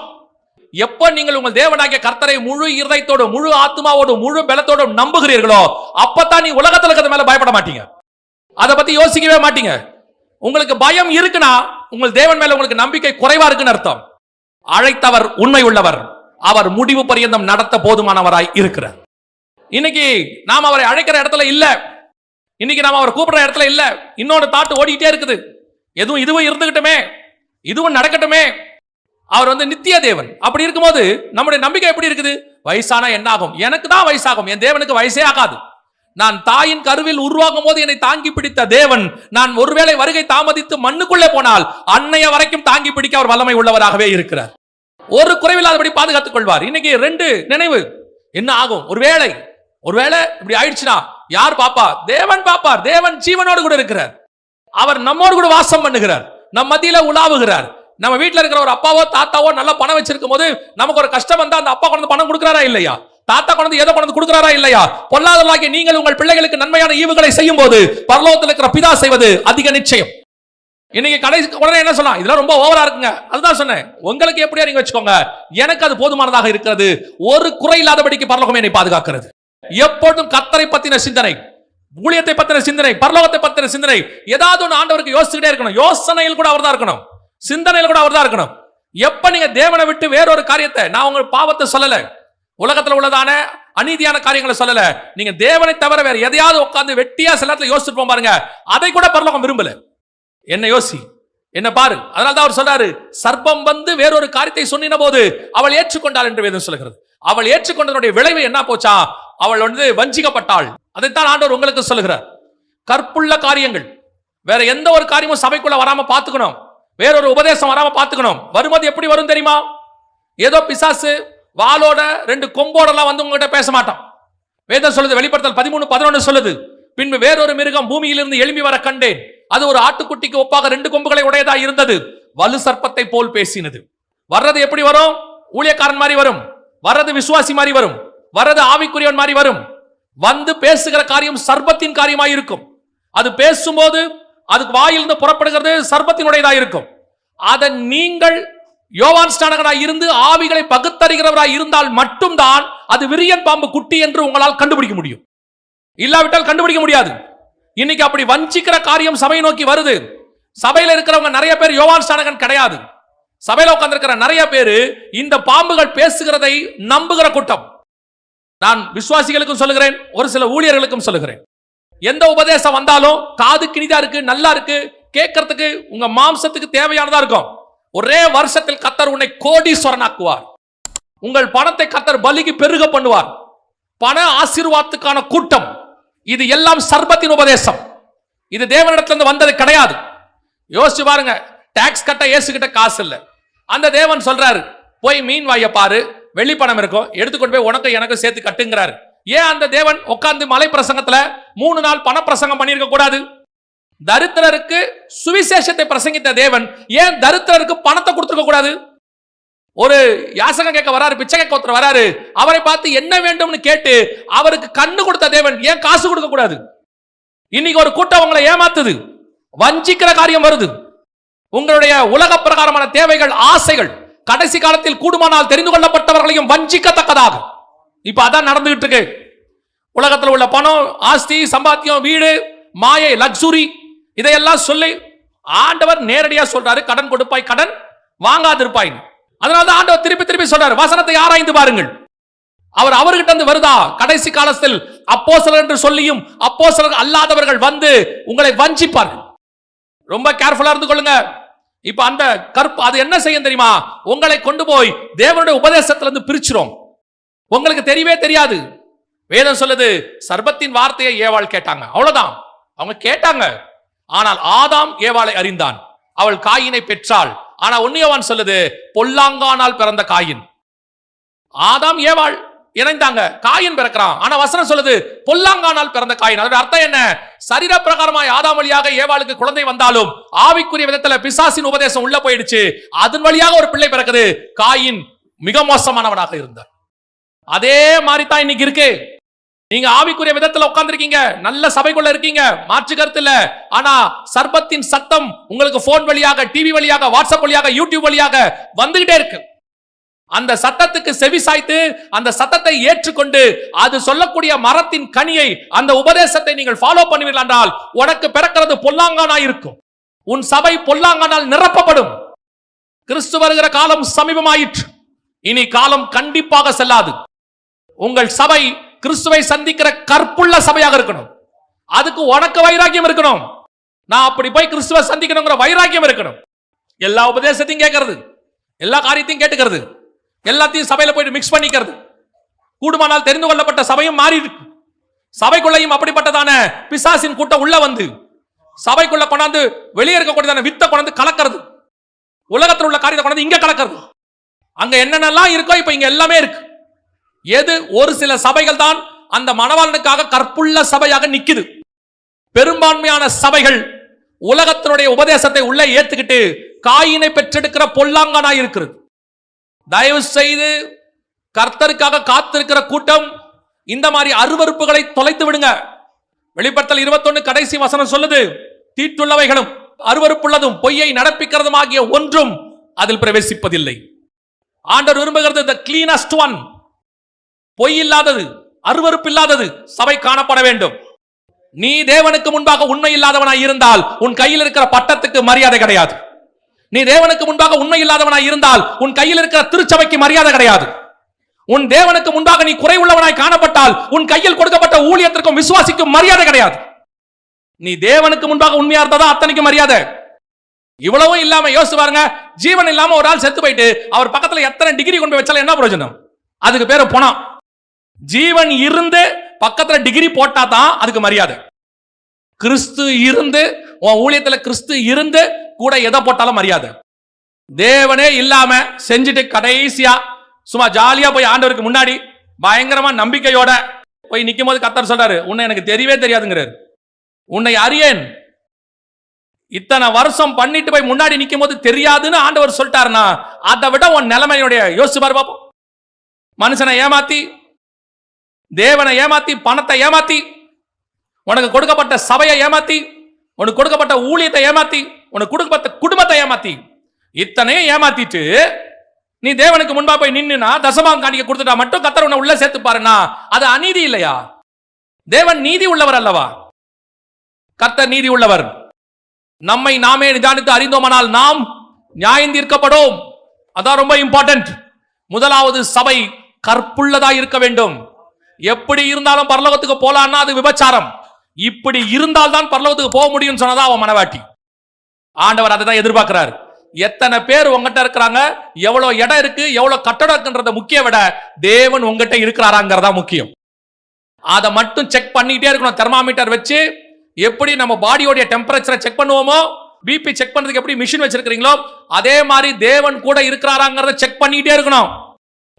எப்ப நீங்கள் உங்கள் தேவனாகிய கர்த்தரை முழு இருதயத்தோடு, முழு ஆத்மாவோடு, முழு பலத்தோடு நம்புகிறீர்களோ, அப்பதான் நீ உலகத்துல இருக்கிறது மேல பயப்பட மாட்டீங்க, அதை பத்தி யோசிக்கவே மாட்டீங்க. உங்களுக்கு பயம் இருக்குன்னா உங்கள் தேவன் மேல உங்களுக்கு நம்பிக்கை குறைவா இருக்குன்னு அர்த்தம். அழைத்தவர் உண்மை உள்ளவர், அவர் முடிவு பரியந்தம் நடத்த போதுமானவராய் இருக்கிறார். இன்னைக்கு நாம் அவரை அழைக்கிற இடத்துல இல்ல, இன்னைக்கு நாம் அவரை கூப்பிடுற இடத்துல இல்ல, இன்னொரு தாட்டு ஓடிக்கிட்டே இருக்குது. எதுவும் இதுவும் இருந்துகிட்டுமே, இதுவும் நடக்கட்டுமே. அவர் நித்திய தேவன். அப்படி இருக்கும்போது நம்முடைய நம்பிக்கை எப்படி இருக்குது? வயசானா என்ன ஆகும்? எனக்கு தான் வயசாகும், என் தேவனுக்கு வயசே ஆகாது. நான் தாயின் கருவில் உருவாகும் போது என்னை தாங்கி பிடித்த தேவன், நான் ஒருவேளை வருகை தாமதித்து மண்ணுக்குள்ளே போனால் அன்னைய வரைக்கும் தாங்கி பிடிக்க அவர் வல்லமை உள்ளவராகவே இருக்கிறார். ஒரு குறைவில்லாதபடி பாதுகாத்துக் கொள்வார். இன்னைக்கு 2 நினைவு. என்ன ஆகும்? ஒருவேளை இப்படி ஆயிடுச்சுன்னா யார் பாப்பா? தேவன் பாப்பார். தேவன் ஜீவனோடு கூட இருக்கிறார். அவர் நம்மோடு கூட வாசம் பண்ணுகிறார், நம் மத்தியில உலாவுகிறார். நம்ம வீட்டுல இருக்கிற ஒரு அப்பாவோ தாத்தாவோ நல்ல பணம் வச்சிருக்கும் போது நமக்கு ஒரு கஷ்டம் வந்தா அந்த அப்பா கொண்டு பணம் கொடுக்கிறாரா இல்லையா? தாத்தா கொண்டு ஏதோ கொண்டு கொடுக்கிறாரா இல்லையா? பொல்லாதவர்களாகிய நீங்கள் உங்கள் பிள்ளைகளுக்கு நன்மையான ஈவுகளை செய்யும் போது பரலோகத்தில் இருக்கிற பிதா செய்வது அதிக நிச்சயம். இன்னைக்கு கடைசி உடனே என்ன சொன்னா, இதெல்லாம் ரொம்ப ஓவரா இருக்குங்க. அதுதான் சொன்னேன், உங்களுக்கு எப்படியா நீங்க வச்சுக்கோங்க, எனக்கு அது போதுமானதாக இருக்கிறது. ஒரு குறை இல்லாதபடிக்கு பரலோகம் என்னை பாதுகாக்கிறது. எப்பொழுதும் கர்த்தரை பத்தின சிந்தனை, ஊழியத்தை பத்தின சிந்தனை, பரலோகத்தை பத்தின சிந்தனை, ஏதாவது ஒன்று ஆண்டவருக்கு யோசிச்சுட்டே இருக்கணும். யோசனையில் கூட அவர் தான் இருக்கணும், சிந்தனையில் கூட அவர் தான் இருக்கணும். எப்ப நீங்க தேவனை விட்டு வேறொரு காரியத்தை, நான் உங்க பாவத்தை சொல்லல, உலகத்துல உள்ளதான அநீதியான காரியங்களை சொல்லல, நீங்க தேவனை தவிர வேற எதையாவது உட்கார்ந்து வெட்டியா சில நேரத்துல யோசிச்சுட்டு பாருங்க, அதை கூட பரலோகம் விரும்பல. என்ன யோசி, என்ன பாரு. அதனால தான் அவர் சொல்றாரு, சர்ப்பம் வேறொரு காரியத்தை சொன்னின போது அவள் ஏற்றுக்கொண்டாள் என்று வேதம் சொல்கிறது. அவள் ஏற்றுக்கொண்டதனுடைய விளைவு என்ன போச்சா? அவள் வஞ்சிக்கப்பட்டாள். அதைத்தான் ஆண்டவர் உங்களுக்கு சொல்லுகிறார். கற்புள்ள காரியங்கள், வேற எந்த ஒரு காரியமும் சபைக்குள்ள வராம பாத்துக்கணும், வேறொரு உபதேசம் வராம பாத்துக்கணும். வரும்போது எப்படி வரும் தெரியுமா? ஏதோ பிசாசு வாளோட 2 கொம்போடெல்லாம் உங்ககிட்ட பேச மாட்டான். வேதம் சொல்லுது, வெளிப்படுத்தல் 13:11 சொல்லுது, பின்பு வேறொரு மிருகம் பூமியிலிருந்து எழும்பி வர கண்டேன். அது ஒரு ஆட்டுக்குட்டிக்கு ஒப்பாக 2 கொம்புகளை உடையதா இருந்தது. வலு சர்ப்பத்தை போல் பேசினது. வர்றது எப்படி வரும்? ஊழியக்காரன் மாதிரி வரும், வர்றது விசுவாசி மாதிரி வரும், வர்றது ஆவிக்குரியவன் மாதிரி வரும். பேசுகிற காரியம் சர்ப்பத்தின் காரியமாய் இருக்கும். அது பேசும்போது அதுக்கு வாயிலிருந்து புறப்படுகிறது சர்ப்பத்தினுடையதா இருக்கும். அதை நீங்கள் யோவான் ஸ்நானகனாய் இருந்து ஆவிகளை பகுத்தறிகிறவராய் இருந்தால் மட்டும்தான் அது விரியன் பாம்பு குட்டி என்று உங்களால் கண்டுபிடிக்க முடியும். இல்லாவிட்டால் கண்டுபிடிக்க முடியாது. இன்னைக்கு அப்படி வஞ்சிக்கிற காரியம் சபையை நோக்கி வருது. சபையில இருக்கிறவங்க நிறைய பேர் யோவான் ஸ்நானகன் கிடையாது. சபையில உட்கார்ந்து இருக்கிற நிறைய பேர் இந்த பாம்புகள் பேசுகிறதை நம்புகிற கூட்டம். நான் விசுவாசிகளுக்கும் சொல்லுகிறேன், ஒரு சில ஊழியர்களுக்கும் சொல்லுகிறேன், எந்த உபதேசம் வந்தாலும் காது கிணிதா இருக்கு, நல்லா இருக்கு, கேட்கறதுக்கு உங்க மாம்சத்துக்கு தேவையானதா இருக்கும். ஒரே வருஷத்தில் கர்த்தர் உன்னை கோடீஸ்வரனாக்குவார். உங்கள் பணத்தை கர்த்தர் பலிக்கு பெருக பண்ணுவார். பண ஆசீர்வாதத்துக்கான கூட்டம் இது எல்லாம் சர்ப்பத்தின் உபதேசம். இது தேவனிடத்திலிருந்து வந்தது கிடையாது. யோசிச்சு பாருங்க, டாக்ஸ் கட்ட இயேசுகிட்ட காசு இல்லை. அந்த தேவன் சொல்றாரு, போய் மீன் வாய பாரு, வெள்ளி பணம் இருக்கும், எடுத்துக்கொண்டு போய் உனக்கு எனக்கு சேர்த்து கட்டுங்கிறாரு. ஏன் அந்த தேவன் உட்கார்ந்து மலை பிரசங்கத்துல 3 நாள் பண பிரசங்கம் பண்ணியிருக்க கூடாது? தரித்திரருக்கு சுவிசேஷத்தை பிரசங்கித்த தேவன் ஏன் தரித்திரருக்கு பணத்தை கொடுத்துருக்க கூடாது? ஒரு யாசகம் கேட்க வராரு, பிச்சை கேட்க ஒருத்தர் வராரு, அவரை பார்த்து என்ன வேண்டும்னு கேட்டு அவருக்கு கண்ணு கொடுத்த தேவன் ஏன் காசு கொடுக்க கூடாது? இன்னைக்கு ஒரு கூட்டம் உங்களை ஏமாத்துது, வஞ்சிக்கிற காரியம் வருது. உங்களுடைய உலக பிரகாரமான தேவைகள், ஆசைகள் கடைசி காலத்தில் கூடுமானால் தெரிந்து கொள்ளப்பட்டவர்களையும் வஞ்சிக்கத்தக்கதாக இப்ப அதான் நடந்துகிட்டு இருக்கு. உலகத்தில் உள்ள பணம், ஆஸ்தி, சம்பாத்தியம், வீடு, மாயை, லக்ஸுரி, இதையெல்லாம் சொல்லி ஆண்டவர் நேரடியா சொல்றாரு, கடன் கொடுப்பாய், கடன் வாங்காதிருப்பாய். அதனால ஆண்டவர் திருப்பி திருப்பி சொல்றாரு, வசனத்தை ஆராய்ந்து பாருங்கள். அவர்கிட்ட இருந்து வருதா? கடைசி காலத்தில் அப்போஸ்தலர் என்று சொல்லியும் அப்போஸ்தலர் அல்லாதவர்கள் உங்களை வஞ்சிப்பார்கள். ரொம்ப கேர்ஃபுல்லா இருந்து கொள்ளுங்க. இப்ப அந்த கற்பு அது என்ன செய்யும் தெரியுமா? உங்களை கொண்டு போய் தேவனுடைய உபதேசத்திலிருந்து பிரிச்சிரும். உங்களுக்கு தெரியவே தெரியாது. வேதம் சொல்லுது, சர்ப்பத்தின் வார்த்தையை ஏவாள் கேட்டாங்க, அவ்வளவுதான். அவங்க கேட்டாங்க. ஆனால் ஆதாம் ஏவாளை அறிந்தான், அவள் காயினை பெற்றாள். ஆனா 1 யோவான் சொல்லுது, பொல்லாங்கானால் பிறந்த காயின். ஆதாம் ஏவாள் இணைந்தாங்க, காயின் பிறக்கிறான். ஆனா வசனம் சொல்லுது பொல்லாங்கானால் பிறந்த காயின். அதோட அர்த்தம் என்ன? சரீர பிரகாரமாய் ஆதாம் வழியாக ஏவாளுக்கு குழந்தை வந்தாலும் ஆவிக்குரிய விதத்துல பிசாசின் உபதேசம் உள்ள போயிடுச்சு, அதன் வழியாக ஒரு பிள்ளை பிறக்குது. காயின் மிக மோசமானவனாக இருந்தார். அதே மாதிரி தான் இன்னைக்கு இருக்கு. நீங்க ஆவிக்குரிய விதத்துல உட்கார்ந்திருக்கீங்க, நல்ல சபைக்குள்ள இருக்கீங்க, மாற்று கருத்து இல்ல. ஆனா சர்ப்பத்தின் சத்தம் உங்களுக்கு போன் வழியாக, டிவி வழியாக, வாட்ஸ்அப் வழியாக, யூடியூப் வழியாக வந்துகிட்டே இருக்கு. அந்த சத்தத்துக்கு செவி சாய்த்து அந்த சத்தத்தை ஏற்றுக்கொண்டு அது சொல்லக்கூடிய மரத்தின் கனியை, அந்த உபதேசத்தை நீங்கள் ஃபாலோ பண்ணுவீர்கள் என்றால் உனக்கு பிறக்கிறது பொல்லாங்கானாய் இருக்கும். உன் சபை பொல்லாங்கானால் நிரப்பப்படும். கிறிஸ்து வருகிற காலம் சமீபமாயிற்று. இனி காலம் கண்டிப்பாக செல்லாது. உங்கள் சபை கிறிஸ்துவை சந்திக்கிற கற்புள்ள சபையாக இருக்கணும். அதுக்கு உனக்கு வைராக்கியம் இருக்கணும். நான் அப்படி போய் கிறிஸ்துவை சந்திக்கணுங்கிற வைராக்கியம் இருக்கணும். எல்லா உபதேசத்தையும் கேட்கறது, எல்லா காரியத்தையும் கேட்டுக்கிறது, எல்லாத்தையும் சபையில போயிட்டு மிக்ஸ் பண்ணிக்கிறது. கூடுமானால் தெரிந்து கொள்ளப்பட்ட சபையும் மாறி இருக்கு. சபைக்குள்ளையும் அப்படிப்பட்டதான பிசாசின் கூட்டம் உள்ள வந்து சபைக்குள்ள கொண்டாந்து வெளியே இருக்கக்கூடியதான வித்தை கொண்டாந்து கலக்கிறது. உலகத்தில் உள்ள காரியத்தை கொண்டாந்து இங்க கலக்கிறது. அங்க என்னென்னலாம் இருக்கோ இப்ப இங்க எல்லாமே இருக்கு. எது ஒரு சில சபைகள் தான் அந்த மணவாளனுக்காக கற்புள்ள சபையாக நிக்குது. பெரும்பான்மையான சபைகள் உலகத்தினுடைய உபதேசத்தை உள்ள ஏத்துக்கிட்டு காயினை பெற்றெடுக்கிற பொல்லாங்கானா இருக்கிறது. தயவு செய்து கர்த்தருக்காக காத்திருக்கிற கூட்டம் இந்த மாதிரி அருவருப்புகளை தொலைத்து விடுங்க. வெளிப்படுத்தல் 21 கடைசி வசனம் சொல்லுது, தீட்டுள்ளவைகளும் அருவருப்புள்ளதும் பொய்யை நடப்பிக்கிறதும் ஆகிய ஒன்றும் அதில் பிரவேசிப்பதில்லை. ஆண்டவர் விரும்புகிறது the cleanest one. பொய் இல்லாதது, அருவருப்பு இல்லாதது சபை காணப்பட வேண்டும். நீ தேவனுக்கு முன்பாக உண்மை இல்லாதவனாய் இருந்தால் உன் கையில் இருக்கிற பட்டத்துக்கு மரியாதை கிடையாது. நீ தேவனுக்கு முன்பாக உண்மை இல்லாதவனாய் இருந்தால் உன் கையில் இருக்கிற திருச்சபைக்கு மரியாதை கிடையாது. உன் தேவனுக்கு முன்பாக நீ குறைவுள்ளவனாய் காணப்பட்டால் உன் கையில் கொடுக்கப்பட்ட ஊழியத்திற்கும் விசுவாசிக்கும் மரியாதை கிடையாது. நீ தேவனுக்கு முன்பாக உண்மையா இருந்தா அத்தனைக்கு மரியாதை. இவ்வளவும் இல்லாம யோசிச்சு பாருங்க, ஜீவன் இல்லாம ஒரு ஆள் செத்து போயிட்டு அவர் பக்கத்துல எத்தனை டிகிரி கொண்டு போய் வச்சாலும் என்ன பிரயோஜனம்? அதுக்கு பேரு பணம். ஜீவன் இருந்து பக்கத்துல டிகிரி போட்டா தான் அதுக்கு மரியாதை. கிறிஸ்து இருந்து உன் ஊழியத்துல கிறிஸ்து இருந்து கூட எதை போட்டாலும் மரியாதை. தேவனே இல்லாம செஞ்சுட்டு கடைசியா சும்மா ஜாலியா போய் ஆண்டவருக்கு முன்னாடி பயங்கரமா நம்பிக்கையோட போய் நிக்கும் போது கர்த்தர் சொல்றாரு, உன்னை எனக்கு தெரியவே தெரியாதுங்கிறாரு. உன்னை அறியேன். இத்தனை வருஷம் பண்ணிட்டு போய் முன்னாடி நிக்கும் போது தெரியாதுன்னு ஆண்டவர் சொல்லிட்டாருன்னா அதை விட உன் நிலைமையுடைய யோசிச்சு பாரு பாப்போம். மனுஷனை ஏமாத்தி, தேவனை ஏமாத்தி, பணத்தை ஏமாத்தி, உனக்கு கொடுக்கப்பட்ட சபையை ஏமாத்தி, உனக்கு கொடுக்கப்பட்ட ஊழியத்தை ஏமாத்தி, உனக்கு கொடுக்கப்பட்ட குடும்பத்தை ஏமாத்தி, இத்தனையும் ஏமாத்திட்டு நீ தேவனுக்கு முன்பா போய் நின்னுனா தசமாம் காணிக்க கொடுத்துட்டா மட்டும் கர்த்தர் உன்னை உள்ள சேர்த்து பாருனா அது அநீதி இல்லையா? தேவன் நீதி உள்ளவர் அல்லவா? கர்த்தர் நீதி உள்ளவர். நம்மை நாமே நிதானித்து அறிந்தோமானால் நாம் நியாயம் தீர்க்கப்படும். அதான் ரொம்ப இம்பார்ட்டன்ட். முதலாவது சபை கற்புள்ளதா இருக்க வேண்டும். எப்படி இருந்தாலும் பரலோகத்துக்கு போலான்னா அது விபச்சாரம். இப்படி இருந்தால் தான் பரலோகத்துக்கு போக முடியும் சொன்னதா அவன் மனவாட்டி. ஆண்டவர் அதை தான் எதிர்பார்க்கிறார். எத்தனை பேர் உங்ககிட்ட இருக்கிறாங்க, எவ்வளவு இடம் இருக்கு, எவ்வளவு கட்டடம் இருக்குன்றத முக்கிய விட தேவன் உங்ககிட்ட இருக்கிறாராங்கிறதா முக்கியம். அதை மட்டும் செக் பண்ணிட்டே இருக்கணும். தெர்மாமீட்டர் வச்சு எப்படி நம்ம பாடியோட டெம்பரேச்சரை செக் பண்ணுவோமோ, பிபி செக் பண்றதுக்கு எப்படி மிஷின் வச்சிருக்கீங்களோ அதே மாதிரி தேவன் கூட இருக்கிறாராங்கிறத செக் பண்ணிட்டே இருக்கணும்.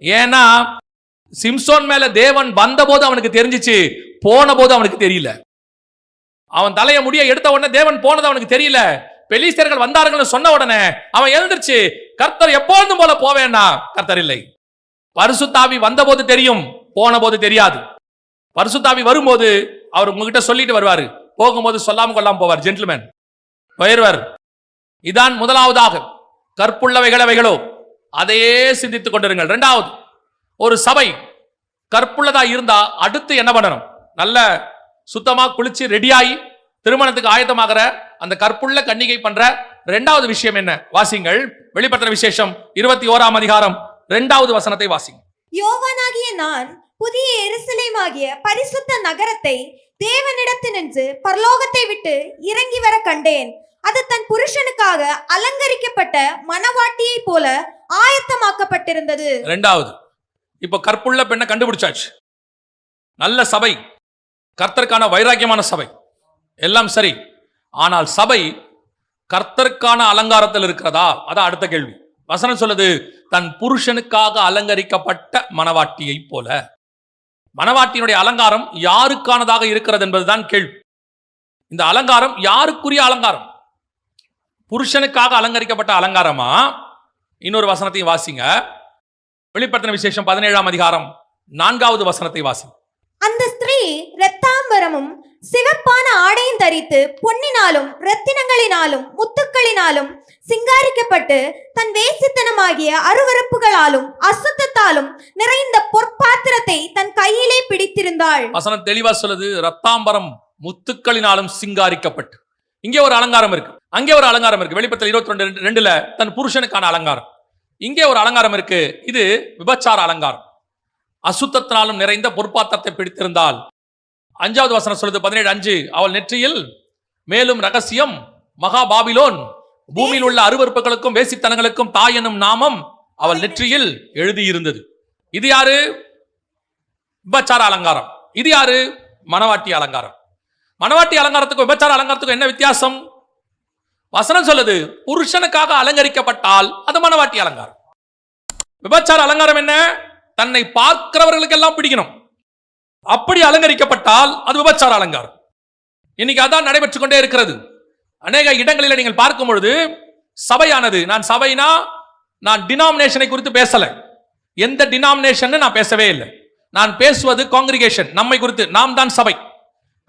ஏன்னா சிம்சோன் மேல தேவன் வந்த போது அவனுக்கு தெரிஞ்சிச்சு, போன போது அவனுக்கு தெரியல. அவன் தலைய முடிய எடுத்த உடனே தேவன் போனது அவனுக்கு தெரியல. பெலிஸ்தர்கள் வந்தார்கள் சொன்ன உடனே அவன் எழுந்திருச்சு, கர்த்தர் எப்பொழுதும் போல போவேன்னா கர்த்தர் இல்லை. பரிசுத்தாவி வந்த போது தெரியும், போன போது தெரியாது. பரிசுத்தாவி வரும்போது அவர் உங்ககிட்ட சொல்லிட்டு வருவாரு, போகும்போது சொல்லாம கொள்ளாம போவார். ஜென்டில்மேன் போயிருவார். இதான் முதலாவதாக கற்புள்ளவைகளோ அதையே சிந்தித்துக் கொண்டிருங்கள். இரண்டாவது, ஒரு சபை கற்புள்ளதா இருந்தா அடுத்து என்ன பண்ணணும்? நல்ல சுத்தமா குளிச்சு ரெடியாகி திருமணத்துக்கு ஆயத்தமாகிற அந்த கற்புள்ள கன்னிகை பண்ற இரண்டாவது விஷயம் என்ன? வாசிங்கள். வெளிப்படுத்தின விசேஷம் 21ஆம் அதிகாரம் 2வது வசனத்தை வாசிங்க. யோவானாகிய நான் புதிய எருசலேமாகிய பரிசுத்த நகரத்தை தேவனிடத்தினின்று பரலோகத்தை விட்டு இறங்கி வர கண்டேன். அது தன் புருஷனுக்காக அலங்கரிக்கப்பட்ட மணவாட்டியை போல ஆயத்தமாக்கப்பட்டிருந்தது. இரண்டாவது, இப்ப கற்புள்ள பெண்ணை கண்டுபிடிச்சாச்சு. நல்ல சபை, கர்த்தருக்கான வைராக்கியமான சபை, எல்லாம் சரி. ஆனால் சபை கர்த்தருக்கான அலங்காரத்தில் இருக்கிறதா? அதான் அடுத்த கேள்வி. வசனம் சொல்லுது, தன் புருஷனுக்காக அலங்கரிக்கப்பட்ட மணவாட்டியை போல. மணவாட்டியினுடைய அலங்காரம் யாருக்கானதாக இருக்கிறது என்பதுதான் கேள்வி. இந்த அலங்காரம் யாருக்குரிய அலங்காரம்? புருஷனுக்காக அலங்கரிக்கப்பட்ட அலங்காரமா? இன்னொரு வசனத்தையும் வாசிங்க. வெளிப்படுத்தின விசேஷம் 17ஆம் அதிகாரம் 4வது வசனத்தை வாசிங்க. அந்த ஸ்திரீ இரத்தாம்பரமும் சிவப்பான ஆடையும் தரித்து பொன்னினாலும் இரத்தினங்களினாலும் முத்துக்களினாலும் சிங்காரிக்கப்பட்டு தன் வேசித்தனமாகிய அருவருப்புகளாலும் அசுத்தத்தாலும் நிறைந்த பொற்பாத்திரத்தை தன் கையிலே பிடித்திருந்தாள். வசனம் தெளிவா சொல்லுது, இரத்தாம்பரம் முத்துக்களினாலும் சிங்காரிக்கப்பட்டு. இங்கே ஒரு அலங்காரம் இருக்கு, அங்கே ஒரு அலங்காரம் இருக்கு. வெளிப்படுத்தல் 22:2 தன் புருஷனுக்கான அலங்காரம், இங்கே ஒரு அலங்காரம் இருக்கு. இது விபச்சார அலங்காரம். அசுத்தத்தினாலும் நிறைந்த பொற்பாத்திரத்தை பிடித்திருந்தால். 5வது வசனம் சொல்லுது 17:5, அவள் நெற்றியில் மேலும் ரகசியம் மகா பாபிலோன் பூமியில் உள்ள அருவருப்புகளுக்கும் வேசித்தனங்களுக்கும் தாய் என்னும் நாமம் அவள் நெற்றியில் எழுதியிருந்தது. இது யாரு? விபச்சார அலங்காரம். இது யாரு? மணவாட்டி அலங்காரம். மணவாட்டி அலங்காரத்துக்கும் விபச்சார அலங்காரத்துக்கும் என்ன வித்தியாசம்? வசனம் சொல்லுது, புருஷனுக்காக அலங்கரிக்கப்பட்டால் அது மணவாட்டி அலங்காரம். விபச்சார அலங்காரம் என்ன? தன்னை பார்க்கிறவர்களுக்கு எல்லாம் பிடிக்கணும், அப்படி அலங்கரிக்கப்பட்டால் அது விபச்சார அலங்காரம். இன்னைக்கு அதான் நடைபெற்றுக் கொண்டே இருக்கிறது. அநேக இடங்களில் நீங்கள் பார்க்கும் பொழுது சபையானது, நான் சபைனா நான் டினாமினேஷனை குறித்து பேசல, எந்த டினாமினேஷன் நான் பேசவே இல்லை. நான் பேசுவது காங்கிரிகேஷன், நம்மை குறித்து. நாம் தான் சபை.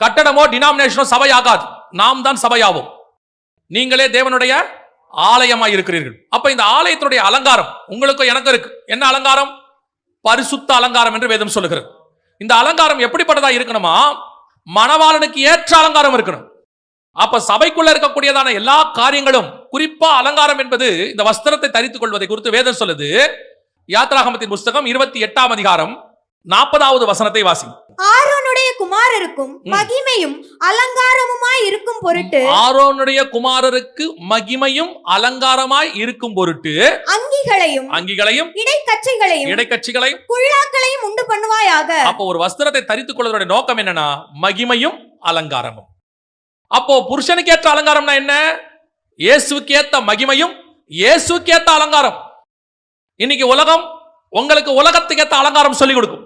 கட்டடமோ டினாமினேஷனோ சபை ஆகாது, நாம் தான் சபையாவோம். நீங்களே தேவனுடைய ஆலயமாய் இருக்கிறீர்கள். அப்ப இந்த ஆலயத்தினுடைய அலங்காரம் உங்களுக்கும் எனக்கு இருக்கு. என்ன அலங்காரம்? பரிசுத்த அலங்காரம் என்று வேதம் சொல்லுகிறது. இந்த அலங்காரம் எப்படிப்பட்டதா இருக்கணுமா? மணவாளனுக்கு ஏற்ற அலங்காரம் இருக்கணும். அப்ப சபைக்குள்ள இருக்கக்கூடியதான எல்லா காரியங்களும், குறிப்பா அலங்காரம் என்பது இந்த வஸ்திரத்தை தரித்துக் கொள்வதை குறித்து வேதம் சொல்லுது. யாத்ராகமத்தின் புஸ்தகம் 28ஆம் அதிகாரம் 40வது வசனத்தை வாசி. ஆரோனுடைய குமாரருக்கும் மகிமையும் அலங்காரமுமாய் இருக்கும் பொருட்டு, ஆரோனுடைய குமாரருக்கு மகிமையும் அலங்காரமாய் இருக்கும் பொருட்டு அங்கிகளையும் இடைக்கச்சைகளையும் குல்லாக்களையும் உண்டு பண்ணுவாயாக. அப்போ ஒரு வஸ்திரத்தை தரித்துக் கொள்வதோட நோக்கம் என்னன்னா மகிமையும் அலங்காரமும். அப்போ புருஷனுக்கு ஏற்ற அலங்காரம்னா என்ன? இயேசுவுக்கு ஏத்த மகிமையும் இயேசுவுக்கு ஏத்த அலங்காரம். இன்னைக்கு உலகம் உங்களுக்கு உலகத்துக்கு ஏத்த அலங்காரம் சொல்லிக் கொடுக்கும்.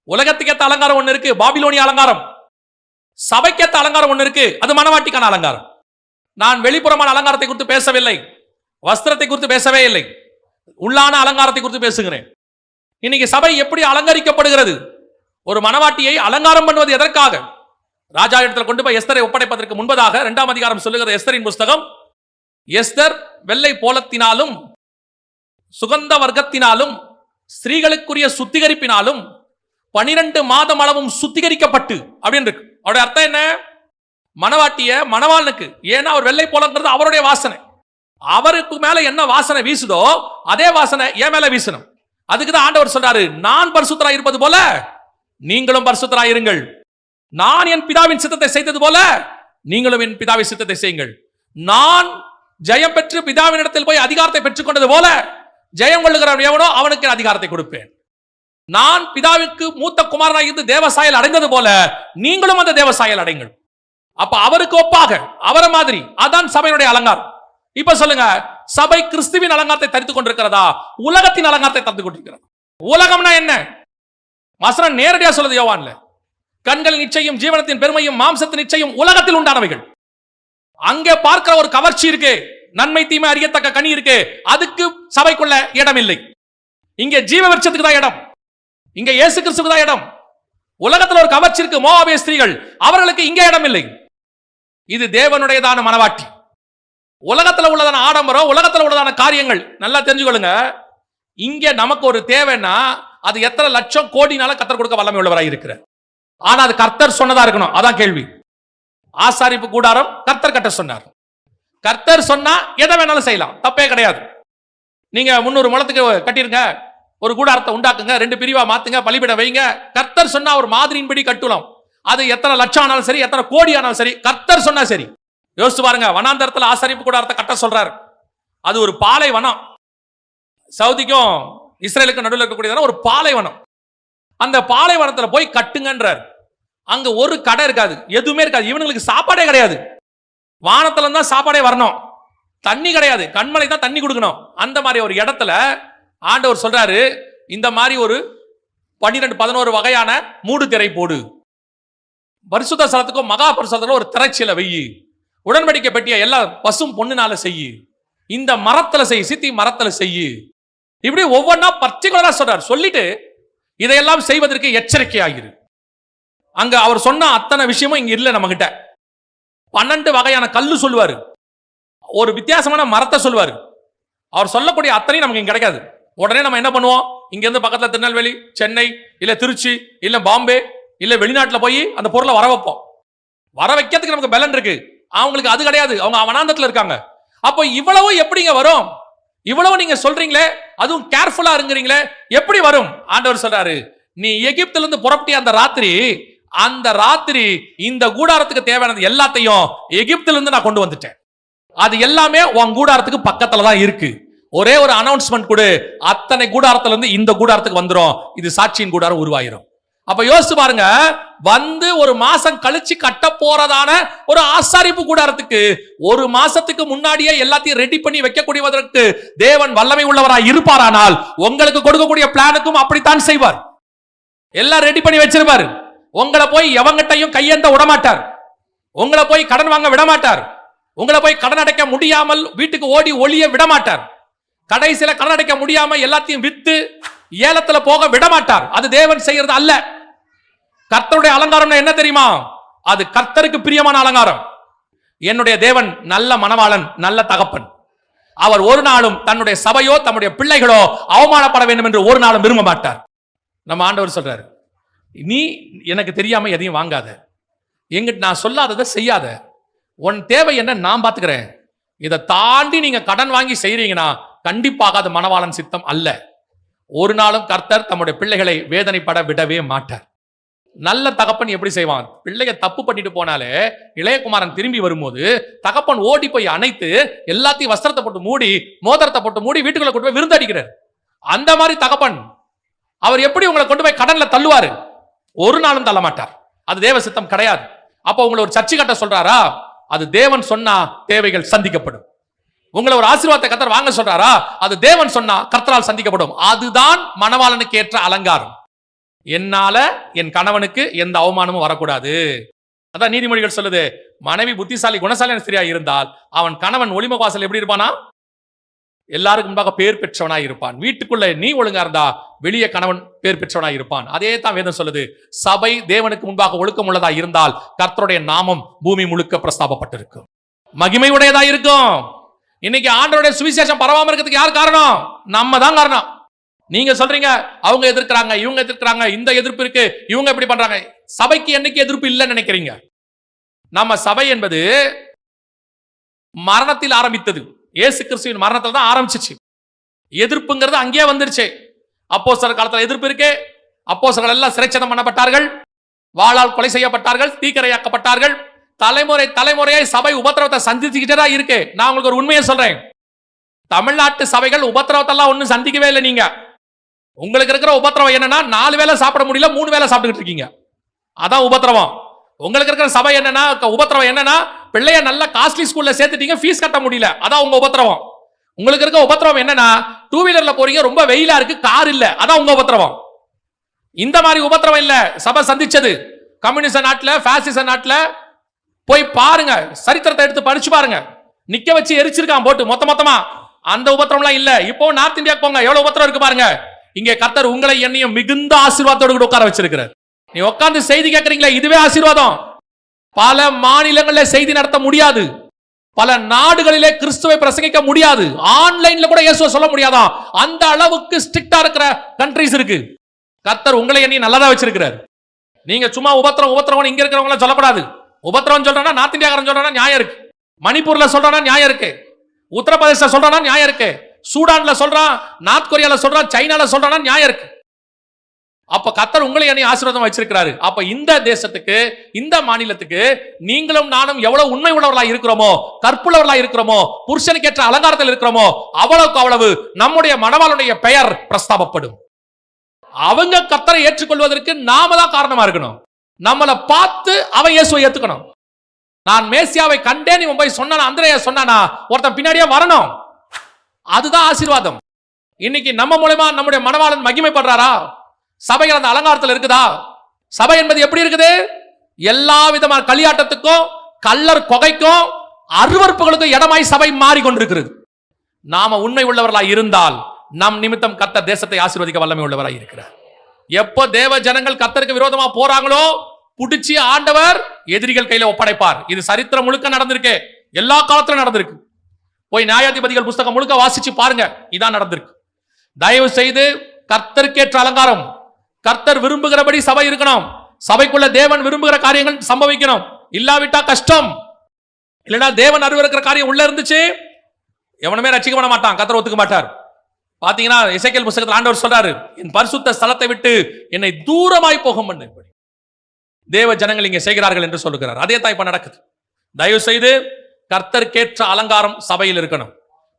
உலகத்துக்கு ஏத்த அலங்காரம் ஒண்ணு இருக்கு, பாபிலோனிய அலங்காரம். சபைக்கேத்த அலங்காரம் ஒண்ணு இருக்கு, அது மணவாட்டிக்கான அலங்காரம். நான் வெளிப்புறமான அலங்காரத்தை குறித்து பேசவில்லை, வஸ்திரத்தை குறித்து பேசவே இல்லை, உள்ளான அலங்காரத்தை குறித்து பேசுகிறேன். இன்னைக்கு சபை எப்படி அலங்கரிக்கப்படுகிறது? ஒரு மணவாட்டியை அலங்காரம் பண்ணுவது எதற்காக? ராஜா இடத்துல கொண்டு போய் எஸ்தரை ஒப்படைப்பதற்கு முன்பதாக 2ஆம் அதிகாரம் சொல்லுகிற எஸ்தரின் புஸ்தகம், எஸ்தர் வெள்ளை போலத்தினாலும் சுகந்த வர்க்கத்தினாலும் ஸ்திரீகளுக்குரிய சுத்திகரிப்பினாலும் 12 மாதம் அளவும் சுத்திகரிக்கப்பட்டு அப்படின்னு இருக்கு. அவருடைய அர்த்தம் என்ன? மணவாட்டிய மணவாளனுக்கு, ஏன்னா அவர் வெள்ளை போலங்கிறது அவருடைய வாசனை, அவருக்கு மேல என்ன வாசனை வீசுதோ அதே வாசனை என் மேல வீசணும். அதுக்குதான் ஆண்டவர் சொல்றாரு, நான் பரிசுத்தராய் இருப்பது போல நீங்களும் பரிசுத்தராய் இருங்கள். நான் என் பிதாவின் சித்தத்தை செய்தது போல நீங்களும் என் பிதாவின் சித்தத்தை செய்யுங்கள். நான் ஜெயம் பெற்று பிதாவின் இடத்தில் போய் அதிகாரத்தை பெற்றுக் கொண்டது போல ஜெயம் கொள்ளுகிறவன் எவனோ அவனுக்கு அதிகாரத்தை கொடுப்பேன். நான் பிதாவிற்கு மூத்த குமாரனாக இருந்து தேவசாயல் அடைந்தது போல நீங்களும் அந்த தேவசாயல் அடைங்கள். அப்ப அவருக்கு ஒப்பாக, அவரை மாதிரி. அதான் சபையினுடைய அலங்காரம். இப்ப சொல்லுங்க, சபை கிறிஸ்துவின் அலங்காரத்தை தரித்துக் கொண்டிருக்கிறதா, உலகத்தின் அலங்காரத்தை தரித்துக் கொண்டிருக்கிறதா? உலகம்னா என்ன? வசனம் நேரடியா சொல்லுது யோவான்ல, கண்களின் நிச்சயம் ஜீவனத்தின் பெருமையும் மாம்சத்தின் நிச்சயம் உலகத்தில் உண்டானவைகள். அங்கே பார்க்கிற ஒரு கவர்ச்சி இருக்கு, நன்மை தீமை அறியத்தக்க கனி இருக்கு, அதுக்கு சபைக்குள்ள இடம் இல்லை. இங்கே ஜீவ விருட்சத்துக்கு தான் இடம், இங்க இயேசு கிறிஸ்துவுக்கு தான் இடம். உலகத்தில் ஒரு கவர்ச்சி இருக்கு, மோவாபிய ஸ்திரீகள், அவர்களுக்கு இங்கே இடம் இல்லை. இது தேவனுடையதான மணவாட்டி. உலகத்தில் உள்ளதான ஆடம்பரம், உலகத்தில் உள்ளதான காரியங்கள் நல்லா தெரிஞ்சுக்கொள்ளுங்க. இங்க நமக்கு ஒரு தேவைன்னா அது எத்தனை லட்சம் கோடினால கர்த்தர் கொடுக்க வல்லமை உள்ளவராய் இருக்கிறார். ஆனா அது கர்த்தர் சொன்னதா இருக்கணும், அதான் கேள்வி. ஆசாரிப்பு கூடாரம் கர்த்தர் கட்ட சொன்னார். கர்த்தர் சொன்னா எதை வேணாலும் செய்யலாம், தப்பே கிடையாது. நீங்க 300 முழத்துக்கு கட்டிருங்க, ஒரு கூடாரத்தை உண்டாக்குங்க, 2 பிரிவா மாத்துங்க, பலிபீடம் வைங்க. கர்த்தர் சொன்னா ஒரு மாதிரியின்படி கட்டலாம். அது எத்தனை லட்சம் ஆனாலும் சரி, எத்தனை கோடி ஆனாலும் சரி, கர்த்தர் சொன்னா சரி. யோசிச்சு பாருங்க, வனாந்தரத்துல ஆசாரிப்பு கூடாரத்தை கட்ட சொல்றாரு. அது ஒரு பாலைவனம். சவுதிக்கும் இஸ்ரேலுக்கும் நடுவில் இருக்கக்கூடியதான ஒரு பாலைவனம். அந்த பாலைவனத்துல போய் கட்டுங்கன்றார். அங்க ஒரு கடை இருக்காது, எதுவுமே இருக்காது. இவனுங்களுக்கு சாப்பாடே கிடையாது. வானத்துல தான் சாப்பாடே வரணும், தண்ணி கிடையாது, கண்மலை தான் தண்ணி கொடுக்கணும். அந்த மாதிரி ஒரு இடத்துல ஆண்டவர் சொல்றாரு, இந்த மாதிரி ஒரு 12-11 வகையான மூடு திரை போடு, பரிசுத்த ஸ்தலத்துக்கும் மகா பரிசுத்தத்துக்கும் ஒரு திரைச்சீலை வெய்யி, உடன்படிக்கை பெட்டிய எல்லாம் பசும் பொண்ணுனால செய்யு, இந்த மரத்துல செய், சித்தி மரத்துல செய்யு. இப்படி ஒவ்வொன்னா பர்டிகுலரா சொல்றார். சொல்லிட்டு இதையெல்லாம் செய்வதற்கு எச்சரிக்கையாகிரு. அங்க அவர் சொன்ன அத்தனை விஷயமும் இங்க இல்ல. நம்ம கிட்ட 12 வகையான கல்லு சொல்லுவாரு, ஒரு வித்தியாசமான மரத்தை சொல்லுவாரு. அவர் சொல்லக்கூடிய அத்தனையும் நமக்கு இங்க கிடைக்காது. உடனே நம்ம என்ன பண்ணுவோம், இங்க இருந்து பக்கத்துல திருநெல்வேலி, சென்னை, இல்ல திருச்சி, இல்ல பாம்பே, இல்ல வெளிநாட்டுல போய் அந்த பொருளை வர வைப்போம். வர வைக்கிறதுக்கு நமக்கு பலன் இருக்கு, அவங்களுக்கு அது கிடையாது. அவங்க வனாந்தரத்துல இருக்காங்க. அப்போ இவ்வளவு எப்படிங்க வரும்? இவ்வளவு நீங்க சொல்றீங்களே, அதுவும் கேர்ஃபுல்லா இருங்கறீங்களே, எப்படி வரும்? ஆண்டவர் சொல்றாரு, நீ எகிப்துல இருந்து புறப்பட்டிய அந்த ராத்திரி இந்த கூடாரத்துக்கு தேவையானது எல்லாத்தையும் எகிப்துல இருந்து நான் கொண்டு வந்துட்டேன். அது எல்லாமே உன் கூடாரத்துக்கு பக்கத்துல தான் இருக்கு. ஒரே ஒரு அனௌன்ஸ்மெண்ட் கொடு, அத்தனை கூடாரத்துல இருந்து இந்த கூடாரத்துக்கு வந்துரும், இது சாட்சியின் கூடாரம் உருவாயிரும். அப்ப யோசிச்சு பாருங்க, வந்து ஒரு மாசம் கழிச்சு கட்ட போறதான ஒரு ஆசாரிப்பு கூடாரத்துக்கு ஒரு மாசத்துக்கு முன்னாடியே எல்லாத்தையும் ரெடி பண்ணி வைக்கக்கூடியதற்கு தேவன் வல்லமை உள்ளவராய் இருப்பாரானால் உங்களுக்கு கொடுக்கக்கூடிய பிளானுக்கும் அப்படித்தான் செய்வார். எல்லாம் ரெடி பண்ணி வச்சிருப்பாரு. உங்களை போய் எவங்கிட்டையும் கையேந்த விடமாட்டார். உங்களை போய் கடன் வாங்க விடமாட்டார். உங்களை போய் கடன் அடைக்க முடியாமல் வீட்டுக்கு ஓடி ஒளிய விடமாட்டார். கடைசியில கடன் அடைக்க முடியாம எல்லாத்தையும் வித்து ஏலத்துல போக விடமாட்டார். அது தேவன் செய்யறது அல்ல. கர்த்தருடைய அலங்காரம் என்ன தெரியுமா? அது கர்த்தருக்கு பிரியமான அலங்காரம். என்னுடைய தேவன் நல்ல மணவாளன், நல்ல தகப்பன். அவர் ஒரு நாளும் தன்னுடைய சபையோ தம்முடைய பிள்ளைகளோ அவமானப்பட வேண்டும் என்று ஒரு நாளும் விரும்ப மாட்டார். நம்ம ஆண்டவர் சொல்றாரு, நீ எனக்கு தெரியாம எதையும் வாங்காத, எங்கிட்ட நான் சொல்லாததை செய்யாத, உன் தேவை என்ன நான் பாத்துக்கிறேன். இதை தாண்டி நீங்க கடன் வாங்கி செய்றீங்கன்னா கண்டிப்பாக அது மணவாளன் சித்தம் அல்ல. ஒரு நாளும் கர்த்தர் தம்முடைய பிள்ளைகளை வேதனைப்பட விடவே மாட்டார். நல்ல தகப்பன் எப்படி செய்வான்? பிள்ளைய தப்பு பண்ணிட்டு போனாலே இளையகுமாரன் திரும்பி வரும்போது தகப்பன் ஓடி போய் அணைத்து எல்லாத்தையும் வஸ்திரத்தை போட்டு மூடி மோதிரத்தை போட்டு மூடி வீட்டுக்குள்ள கொண்டு போய் விருந்தடிக்கிறார். அந்த மாதிரி தகப்பன் அவர் எப்படி உங்களை கொண்டு போய் கடன்ல தள்ளுவாரு? ஒரு நாளும் தள்ள மாட்டார். அது தேவ சித்தம் கிடையாது. அப்ப உங்களை ஒரு சர்ச்சை கட்ட சொல்றாரா? அது தேவன் சொன்னா தேவைகள் சந்திக்கப்படும். உங்களை ஒரு ஆசீர்வாதத்தை கர்த்தர் வாங்க சொல்றாரா? அது தேவன் சொன்னா கர்த்தரால் சந்திக்கப்படும். அதுதான் மணவாளனுக்கு ஏற்ற அலங்காரம். என்னால என் கணவனுக்கு எந்த அவமானமும் வரக்கூடாது. அதான் நீதிமொழிகள் சொல்லுது, மனைவி புத்திசாலி குணசாலியான ஸ்திரியா இருந்தால் அவன் கணவன் ஒளிமுக வாசல் எப்படி இருப்பானா? எல்லாருக்கும் முன்பாக பேர் பெற்றவனாய் இருப்பான். வீட்டுக்குள்ள நீ ஒழுங்கா இருந்தா வெளியே கணவன் பேர் பெற்றவனாய் இருப்பான். அதே தான் வேதம் சொல்லுது. சபை தேவனுக்கு முன்பாக ஒழுக்கம் உள்ளதா இருந்தால் கர்த்தருடைய நாமம் பூமி முழுக்க பிரஸ்தாபப்பட்டிருக்கும், மகிமை உடையதா இருக்கும். இன்னைக்கு ஆண்டவருடைய சுவிசேஷம் பரவாம இருக்கிறதுக்கு யார் காரணம்? நம்ம தான் காரணம். நீங்க சொல்றீங்க அவங்க எதிர்க்கிறாங்க, இவங்க எதிர்க்கிறாங்க, இந்த எதிர்ப்பு இருக்கு, இவங்க எப்படி பண்றாங்க. சபைக்கு என்னைக்கு எதிர்ப்பு இல்லைன்னு நினைக்கிறீங்க? நம்ம சபை என்பது மரணத்தில் ஆரம்பித்தது. இயேசு கிறிஸ்துவின் மரணத்தில் தான் ஆரம்பிச்சிச்சு. எதிர்ப்புங்கிறது அங்கேயே வந்துருச்சு. அப்போஸ்தலர் காலத்துல எதிர்ப்பு இருக்கு. அப்போஸ்தலர்கள் எல்லாம் சிறைச்சேதம் பண்ணப்பட்டார்கள், வாளால் கொலை செய்யப்பட்டார்கள், தீக்கிரையாக்கப்பட்டார்கள். தலைமுறை தலைமுறையாய் சபை உபத்திரவத்தை சந்திச்சுக்கிட்டே தான் இருக்கு. நான் உங்களுக்கு ஒரு உண்மையை சொல்றேன், தமிழ்நாட்டு சபைகள் உபத்திரவத்தெல்லாம் ஒன்னும் சந்திக்கவே இல்லை. நீங்க உங்களுக்கு இருக்கிற உபத்திரவம் என்னன்னா 4 வேளை சாப்பிட முடியல, 3 வேளை சாப்பிட்டுக்கிட்டு இருக்கீங்க. அதான் உபத்திரவம். உங்களுக்கு இருக்கிற சபை என்னன்னா, உபத்திரவம் என்னன்னா, பிள்ளைய நல்ல காஸ்ட்லி ஸ்கூல்ல சேர்த்துட்டீங்க, ஃபீஸ் கட்ட முடியல, அதான் உங்க உபத்திரவம். உங்களுக்கு இருக்க உபத்திரவம் என்னன்னா, 2 வீலர்ல போறீங்க, ரொம்ப வெயிலா இருக்கு, கார் இல்ல, அதான் உங்க உபத்திரவம். இந்த மாதிரி உபத்திரவம் இல்ல சபை சந்திச்சது. கம்யூனிஸ்ட் நாட்டுல, பாசிச நாட்டுல போய் பாருங்க, சரித்திரத்தை எடுத்து படிச்சு பாருங்க. நிக்க வச்சு எரிச்சிருக்கான் போட்டு மொத்தமா. அந்த உபத்திரம்லாம் இல்ல. இப்போ நார்த் இந்தியா போங்க, எவ்வளவு உபத்திரம் இருக்கு பாருங்க. இங்கே கர்த்தர் உங்களை என்னையும் மிகுந்த ஆசீர்வாதத்தோடு கூட உட்கார வச்சிருக்கிறார். நீ உட்கார்ந்து செய்தி கேட்கறீங்களா, இதுவே ஆசீர்வாதம். பல மாநிலங்களில் செய்தி நடத்த முடியாது, பல நாடுகளிலே கிறிஸ்துவை பிரசங்கிக்க முடியாது, ஆன்லைன்ல கூட இயேசுவை சொல்ல முடியாதான். அந்த அளவுக்கு ஸ்ட்ரிக்டா இருக்கிற கண்ட்ரிஸ் இருக்கு. கர்த்தர் உங்களை என்னையும் நல்லதா வச்சிருக்கிறார். நீங்க சும்மா உபத்திரம் இங்க இருக்கிறவங்கள சொல்லக்கூடாது. உபத்திரம் சொல்றா நார்த் இந்தியாக்காரன் சொல்றா நியாயம் இருக்கு, மணிப்பூர்ல சொல்றா நியாயம் இருக்கு, உத்தரப்பிரதேச சொல்றானா நியாயம் இருக்கு, சூடான்ல சொல்றான், நார்த் கொரியால சொல்றான், சைனால சொல்றானா நியாயம் இருக்கு. அப்ப கர்த்தர் உங்களை என்னை ஆசீர்வாதம் வச்சிருக்கிறாரு. அப்ப இந்த தேசத்துக்கு, இந்த மாநிலத்துக்கு நீங்களும் நானும் எவ்வளவு உண்மை உள்ளவர்களா இருக்கிறோமோ, கற்புள்ளவர்களா இருக்கிறோமோ, புருஷனுக்கு ஏற்ற அலங்காரத்தில் இருக்கிறோமோ, அவ்வளவுக்கு அவ்வளவு நம்முடைய மணவாளனுடைய பெயர் பிரஸ்தாபப்படும். அவங்க கர்த்தரை ஏற்றுக்கொள்வதற்கு நாம தான் காரணமா இருக்கணும். நம்மளை பார்த்து அவன் இயேசுவை ஏத்துக்கணும். நான் மேசியாவை கண்டேன் இவன் போய் சொன்னானா, அந்திரேயா சொன்னானா, ஒருத்தன் பின்னாடியே வரணும். அதுதான் ஆசீர்வாதம். இன்னைக்கு நம்ம மூலமா நம்முடைய மணவாளன் மகிமைப்படுறாரா? சபைகள் அந்த அலங்காரத்தில் இருக்குதா? சபை என்பது எப்படி இருக்குது? எல்லா விதமான களியாட்டத்துக்கும், கள்ளர் கொகைக்கும், அருவருப்புகளுக்கும் இடமாய் சபை மாறிக்கொண்டிருக்கிறது. நாம உண்மை உள்ளவர்களாய் இருந்தால் நம் நிமித்தம் கர்த்தர் தேசத்தை ஆசீர்வதிக்க வல்லமை உள்ளவராய் இருக்கிறார். எப்போ தேவ ஜனங்கள் கர்த்தருக்கு விரோதமா போறாங்களோ, புடிச்சு ஆண்டவர் எதிரிகள் கையில ஒப்படைப்பார். இது சரித்திரம் முழுக்க நடந்திருக்கு, எல்லா காலத்திலும் நடந்திருக்கு. போய் நியாயாதிபதிகள் புஸ்தகம் முழுக்க வாசிச்சு பாருங்க, இதான் நடந்திருக்கு. தயவு செய்து கர்த்தருக்கேற்ற அலங்காரம், கர்த்தர் விரும்புகிறபடி சபை இருக்கணும். சபைக்குள்ள தேவன் விரும்புகிற காரியங்கள் சம்பவிக்கணும். இல்லாவிட்டா கஷ்டம். இல்லைன்னா தேவன் அருவருக்கிற காரியம் உள்ள இருந்துச்சு, எவனுமே ரட்சிக்கப்பட மாட்டான், கர்த்தர் ஒத்துக்க மாட்டார். பாத்தீங்கன்னா எசேக்கியேல் புஸ்தகத்தில் ஆண்டவர் சொல்றாரு, என் பரிசுத்த ஸ்தலத்தை விட்டு என்னை தூரமாய் போகும் பண்ணு தேவ ஜனங்கள் இங்கே செய்கிறார்கள் என்று சொல்லுகிறார். அதே தான் இப்ப நடக்குது. தயவு செய்து கர்த்தருக்கேற்ற அலங்காரம் சபையில் இருக்கணும்.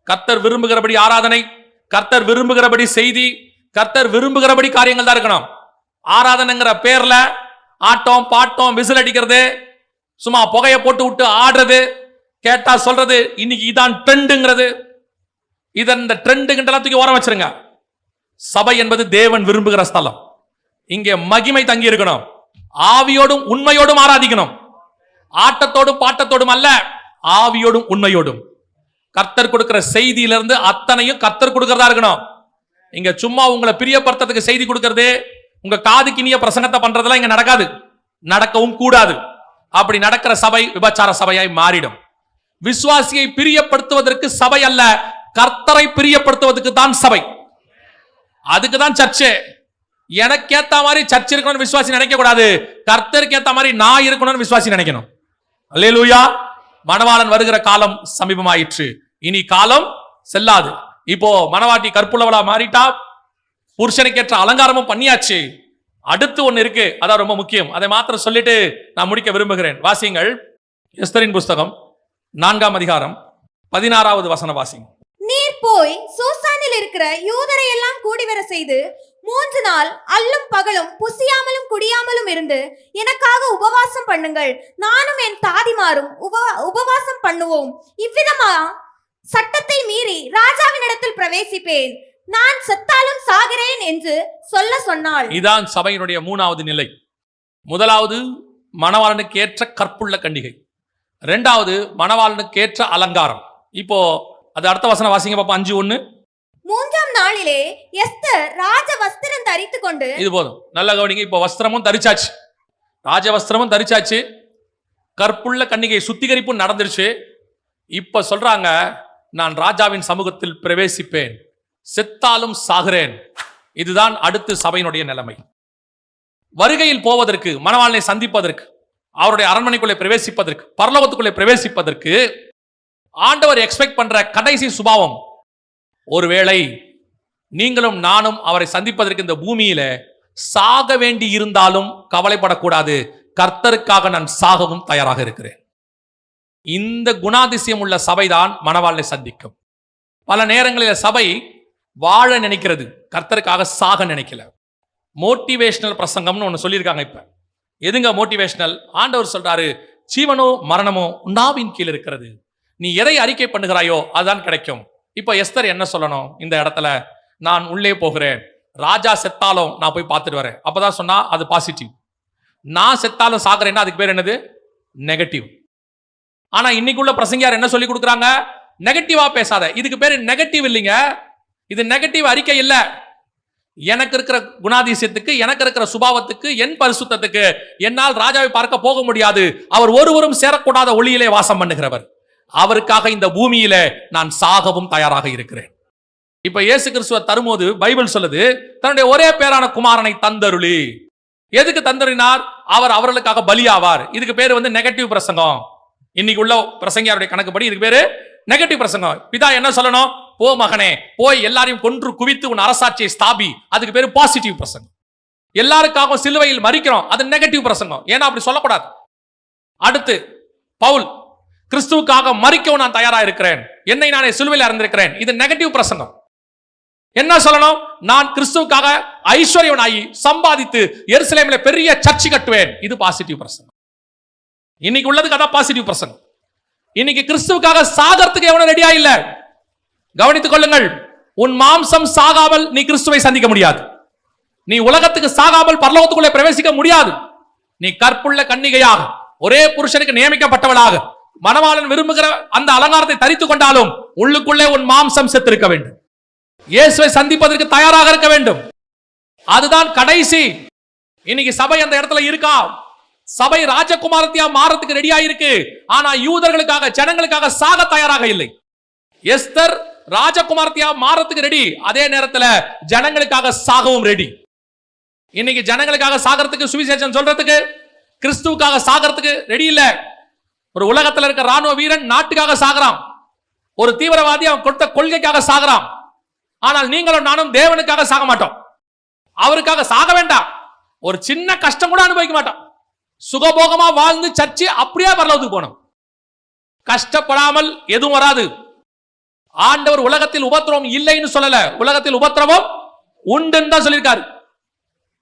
கர்த்தர் விரும்புகிறபடி ஆராதனை, கர்த்தர் விரும்புகிறபடி செய்தி, கர்த்தர் விரும்புகிறபடி காரியங்கள் தான் இருக்கணும். ஆராதனைங்கிற பேர்ல ஆட்டம் பாட்டம் விசில் அடிக்கிறது, சும்மா புகைய போட்டு விட்டு ஆடுறது, கேட்டா சொல்றது இன்னைக்கு இதான் ட்ரெண்டுங்கிறது, இந்த ட்ரெண்டுகிட்டலாம் தூக்கி ஓரம் வச்சிருங்க. சபை என்பது தேவன் விரும்புகிற ஸ்தலம். இங்கே மகிமை தங்கி இருக்கணும். ஆவியோடும் உண்மையோடும் ஆராதிக்கணும். ஆட்டத்தோடும் பாட்டத்தோடும் அல்ல, ஆவியோடும் உண்மையோடும். கர்த்தர் கொடுக்கிற செய்தியிலிருந்து அத்தனையும் கர்த்தர் கொடுக்கிறதா இருக்கணும். இங்க சும்மா உங்களை பிரியப்படுத்துறதுக்கு செய்தி கொடுக்கிறது, உங்க காதுக்கு இனிய பிரசங்கத்தை பண்றதெல்லாம் இங்க நடக்காது, நடக்கவும் கூடாது. அப்படி நடக்கிற சபை விபச்சார சபையாய் மாறிடும். விசுவாசியை பிரியப்படுத்துவதற்கு சபை அல்ல, கர்த்தரை பிரியப்படுத்துவதற்கு தான் சபை. அதுக்கு தான் சர்ச்சே. எனக்கு ஏத்த மாதிரி சர்ச் இருக்கணும்னு விசுவாசி நினைக்க கூடாது, கர்த்தருக்கு ஏத்த மாதிரி நான் இருக்கணும்னு விசுவாசி நினைக்கணும். அல்லேலூயா. மணவாளன் வருகிற காலம் சமீபமாயிற்று, இனி காலம் செல்லாது. இப்போ மணவாட்டி கற்புள்ளவளா மாறிட்டா, புருஷனுக்கேற்ற அலங்காரமும் பண்ணியாச்சு. அடுத்து ஒன்னு இருக்கு, அதான் ரொம்ப முக்கியம். அதை மாத்திரம் சொல்லிட்டு நான் முடிக்க விரும்புகிறேன். வாசிங்கள் எஸ்தரின் புஸ்தகம் 4ஆம் அதிகாரம் 16வது வசனம் வாசிங்க. நீர் போய் சூசானில் இருக்கிற யூதரை எல்லாம் கூடி வர செய்து 3 நாள் அல்லும் பகலும் புசியாமலும் குடியாமலும் இருந்து எனக்காக உபவாசம் பண்ணுங்கள், நானும் என் தாதிமாரும் உபவாசம் பண்ணுவோம். இவ்விதமா சட்டத்தை மீறி ராஜாவினிடத்தில் பிரவேசிப்பேன், நான் செத்தாலும் சாகிறேன் என்று சொல்ல சொன்னாள். இதான் சபையினுடைய 3வது நிலை. முதலாவது மணவாளனுக்கு ஏற்ற கற்புள்ள கன்னிகை, 2வது மணவாளனுக்கு ஏற்ற அலங்காரம். இப்போ அது அடுத்த வசனம் வாசிங்க பாப்பா. 5:1. 3ஆம் நாளிலே எஸ்தர் ராஜ வஸ்திரம் தரித்துக் கொண்டு, இது போதும், நல்ல கவனிங்க. இப்போ வஸ்திரமும் தரிச்சாச்சு, ராஜ வஸ்திரமும் தரிச்சாச்சு, கற்புள்ள கன்னிகை சுத்திகரிப்பும் நடந்துருச்சு. இப்ப சொல்றாங்க, நான் ராஜாவின் சமூகத்தில் பிரவேசிப்பேன், செத்தாலும் சாகிறேன். இதுதான் அடுத்து சபையினுடைய நிலைமை. வருகையில் போவதற்கு, மணவாளனை சந்திப்பதற்கு, அவருடைய அரண்மனைக்குள்ளே பிரவேசிப்பதற்கு, பரலோகத்துக்குள்ளே பிரவேசிப்பதற்கு ஆண்டவர் எக்ஸ்பெக்ட் பண்ற கடைசி சுபாவம், ஒருவேளை நீங்களும் நானும் அவரை சந்திப்பதற்கு இந்த பூமியில சாக வேண்டி இருந்தாலும் கவலைப்படக்கூடாது, கர்த்தருக்காக நான் சாகவும் தயாராக இருக்கிறேன். இந்த குணாதிசயம் உள்ள சபைதான் மணவாளனை சந்திக்கும். பல நேரங்களில் சபை வாழ நினைக்கிறது, கர்த்தருக்காக சாக நினைக்கல. மோட்டிவேஷனல் பிரசங்கம்னு ஒன்று சொல்லியிருக்காங்க. இப்ப எதுங்க மோட்டிவேஷனல்? ஆண்டவர் சொல்றாரு, ஜீவனோ மரணமோ நாவின் கீழ் இருக்கிறது, நீ எதை அறிக்கை பண்ணுகிறாயோ அதுதான் கிடைக்கும். இப்ப எஸ்தர் என்ன சொல்லணும் இந்த இடத்துல? நான் உள்ளே போகிறேன், ராஜா செத்தாலும் நான் போய் பார்த்துட்டு வரேன். அப்பதான் சொன்னா அது பாசிட்டிவ். நான் செத்தாலும் சாகிறேன்னா அதுக்கு பேர் என்னது? நெகட்டிவ். ஆனா இன்னைக்குள்ள பிரசங்கியார் என்ன சொல்லி கொடுக்குறாங்க? நெகட்டிவா பேசாத. இதுக்கு பேரு நெகட்டிவ் இல்லைங்க, இது நெகட்டிவ் அறிக்கை இல்ல. எனக்கு இருக்கிற குணாதிசயத்துக்கு, எனக்கு இருக்கிற சுபாவத்துக்கு, என் பரிசுத்தத்துக்கு என்னால் ராஜாவை பார்க்க போக முடியாது. அவர் ஒருவரும் சேரக்கூடாத ஒளியிலே வாசம் பண்ணுகிறவர். அவருக்காக இந்த பூமியில நான் சாகவும் தயாராக இருக்கிறேன். இப்ப இயேசு கிறிஸ்துவ தரும்போது பைபிள் சொல்லுது, தன்னுடைய ஒரே பேரான குமாரனை தந்தருளி. எதுக்கு தந்தருளினார்? அவர் அவர்களுக்காக பலியாவார். இதுக்கு பேரு நெகட்டிவ் பிரசங்கம். இன்னைக்கு உள்ள பிரசங்கியாருடைய கணக்குப்படி இதுக்கு பேரு நெகட்டிவ் பிரசங்கம். பிதா என்ன சொல்லணும்? போ மகனே, போய் எல்லாரையும் கொன்று குவித்து உன் அரசாட்சியை ஸ்தாபி. அதுக்கு பேரு பாசிட்டிவ் பிரசங்கம். எல்லாருக்காகவும் சிலுவையில் மரிக்கிறோம், அது நெகட்டிவ் பிரசங்கம். ஏன்னா அப்படி சொல்லக்கூடாது. அடுத்து பவுல், கிறிஸ்துவுக்காக மரிக்கவும் நான் தயாரா இருக்கிறேன், என்னை நானே சிலுவையில் அறிந்திருக்கிறேன். இது நெகட்டிவ் பிரசங்கம். என்ன சொல்லணும்? நான் கிறிஸ்துவுக்காக ஐஸ்வர்யவனாகி சம்பாதித்து எருசலேமில் பெரிய சர்ச்சை கட்டுவேன். இது பாசிட்டிவ் பிரசங்கம். இன்னைக்கு உள்ளதுக்கு அதான் பாசிட்டிவ் பிரசங்கம். இன்னைக்கு கிறிஸ்துவுக்காக சாகறதுக்கு எவனும் ரெடியா இல்ல. கவனித்துக் கொள்ளுங்கள், உன் மாம்சம் சாகாமல் நீ கிறிஸ்துவை சந்திக்க முடியாது. நீ உலகத்துக்கு சாகாமல் பரலோகத்துக்குள்ளே பிரவேசிக்க முடியாது. நீ கற்புள்ள கன்னிகையாக, ஒரே புருஷனுக்கு நியமிக்கப்பட்டவளாக, மணவாளன் விரும்புகிற அந்த அலங்காரத்தை தரித்துக் கொண்டாலும் உள்ளுக்குள்ளே உன் மாம்சம் செத்திருக்க வேண்டும். இயேசுவை சந்திப்பதற்கு தயாராக இருக்க வேண்டும். அதுதான் கடைசி. இன்னைக்கு சபை அந்த இடத்துல இருக்கா? சபை ராஜகுமாரத்தியா மாறதுக்கு ரெடியா இருக்கு, ஆனா யூதர்களுக்காக, ஜனங்களுக்காக சாக தயாராக இல்லை. எஸ்தர் ராஜகுமாரத்தியா மாறதுக்கு ரெடி, அதே நேரத்துல ஜனங்களுக்காக சாகவும் ரெடி. இன்னைக்கு ஜனங்களுக்காக சாகிறதுக்கு, சுவிசேஷம் சொல்றதுக்கு, கிறிஸ்துவுக்காக சாகிறதுக்கு ரெடி இல்ல. ஒரு உலகத்துல இருக்க ராணுவ வீரன் நாட்டுக்காக சாகிறான், ஒரு தீவிரவாதி அவன் கொடுத்த கொள்கைக்காக சாகிறான். ஆனால் நீங்களும் நானும் தேவனுக்காக சாக மாட்டோம். அவருக்காக சாக வேண்டாம், ஒரு சின்ன கஷ்டம் கூட அனுபவிக்க மாட்டோம். சுகபோகமா வாழ்ந்து சர்ச்சு அப்படியே பரலோகத்துக்கு போனோம். கஷ்டப்படாமல் எதுவும் வராது. ஆண்டவர் உலகத்தில் உபத்திரவம் இல்லைன்னு சொல்லல, உலகத்தில் உபத்திரவம் உண்டுன்னு தான் சொல்லியிருக்காரு.